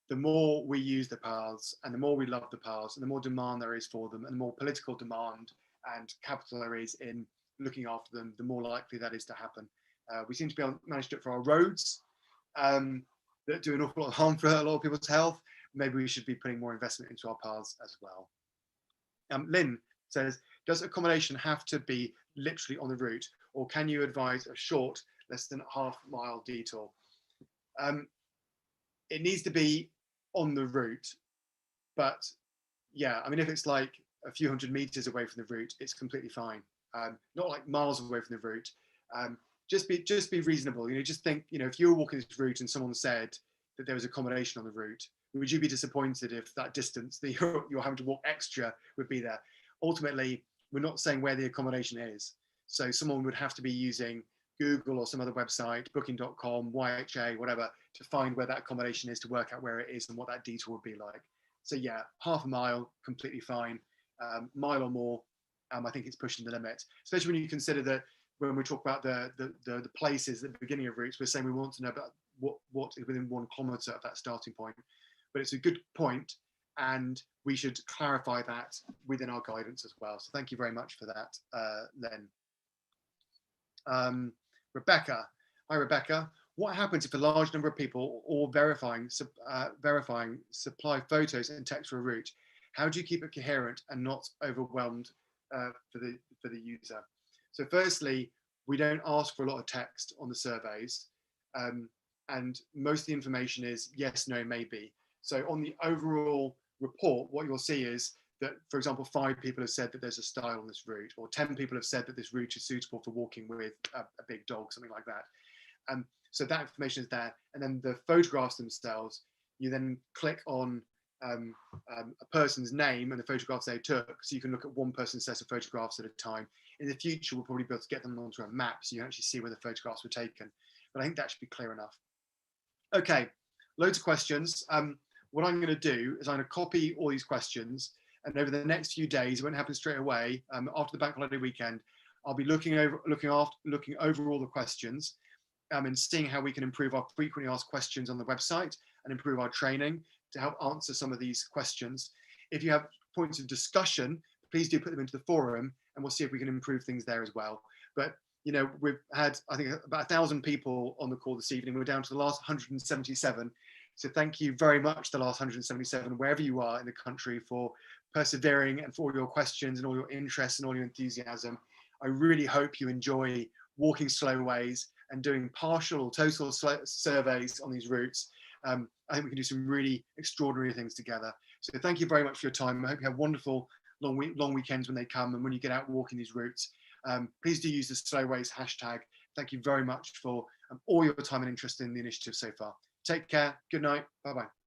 the more we use the paths and the more we love the paths and the more demand there is for them and the more political demand and capital there is in looking after them, the more likely that is to happen. We seem to be able to manage to do it for our roads that do an awful lot of harm for a lot of people's health. Maybe we should be putting more investment into our paths as well. Lynn says, does accommodation have to be literally on the route, or can you advise a short, less than half-mile detour? It needs to be on the route, but yeah, I mean, if it's like a few hundred meters away from the route, it's completely fine. Not like miles away from the route. Just be reasonable. You know, just think, you know, if you were walking this route and someone said that there was accommodation on the route, would you be disappointed if that distance that you're having to walk extra would be there? Ultimately, we're not saying where the accommodation is. So someone would have to be using Google or some other website, booking.com, YHA, whatever, to find where that accommodation is, to work out where it is and what that detour would be like. So yeah, half a mile, completely fine. Mile or more, I think it's pushing the limit, especially when you consider that when we talk about the places at the beginning of routes, we're saying we want to know about what is within 1 kilometre of that starting point. But it's a good point, and we should clarify that within our guidance as well. So thank you very much for that, Len. Rebecca, hi Rebecca. What happens if a large number of people all verifying supply photos and text for a route? How do you keep it coherent and not overwhelmed for the user? So firstly, we don't ask for a lot of text on the surveys, and most of the information is yes, no, maybe. So on the overall report, what you'll see is that, for example, 5 people have said that there's a style on this route, or 10 people have said that this route is suitable for walking with a big dog, something like that. So that information is there. And then the photographs themselves, you then click on a person's name and the photographs they took, so you can look at one person's set of photographs at a time. In the future, we'll probably be able to get them onto a map so you can actually see where the photographs were taken. But I think that should be clear enough. Okay, loads of questions. What I'm going to do is I'm going to copy all these questions, and over the next few days, it won't happen straight away. After the bank holiday weekend, I'll be looking over all the questions and seeing how we can improve our frequently asked questions on the website and improve our training to help answer some of these questions. If you have points of discussion, please do put them into the forum, and we'll see if we can improve things there as well. But you know, we've had, I think, about 1,000 people on the call this evening. We're down to the last 177. So thank you very much, the last 177, wherever you are in the country, for persevering and for all your questions and all your interest and all your enthusiasm. I really hope you enjoy walking Slowways and doing partial or total surveys on these routes. I think we can do some really extraordinary things together. So thank you very much for your time. I hope you have wonderful long weekends when they come, and when you get out walking these routes. Please do use the Slowways hashtag. Thank you very much for all your time and interest in the initiative so far. Take care. Good night. Bye-bye.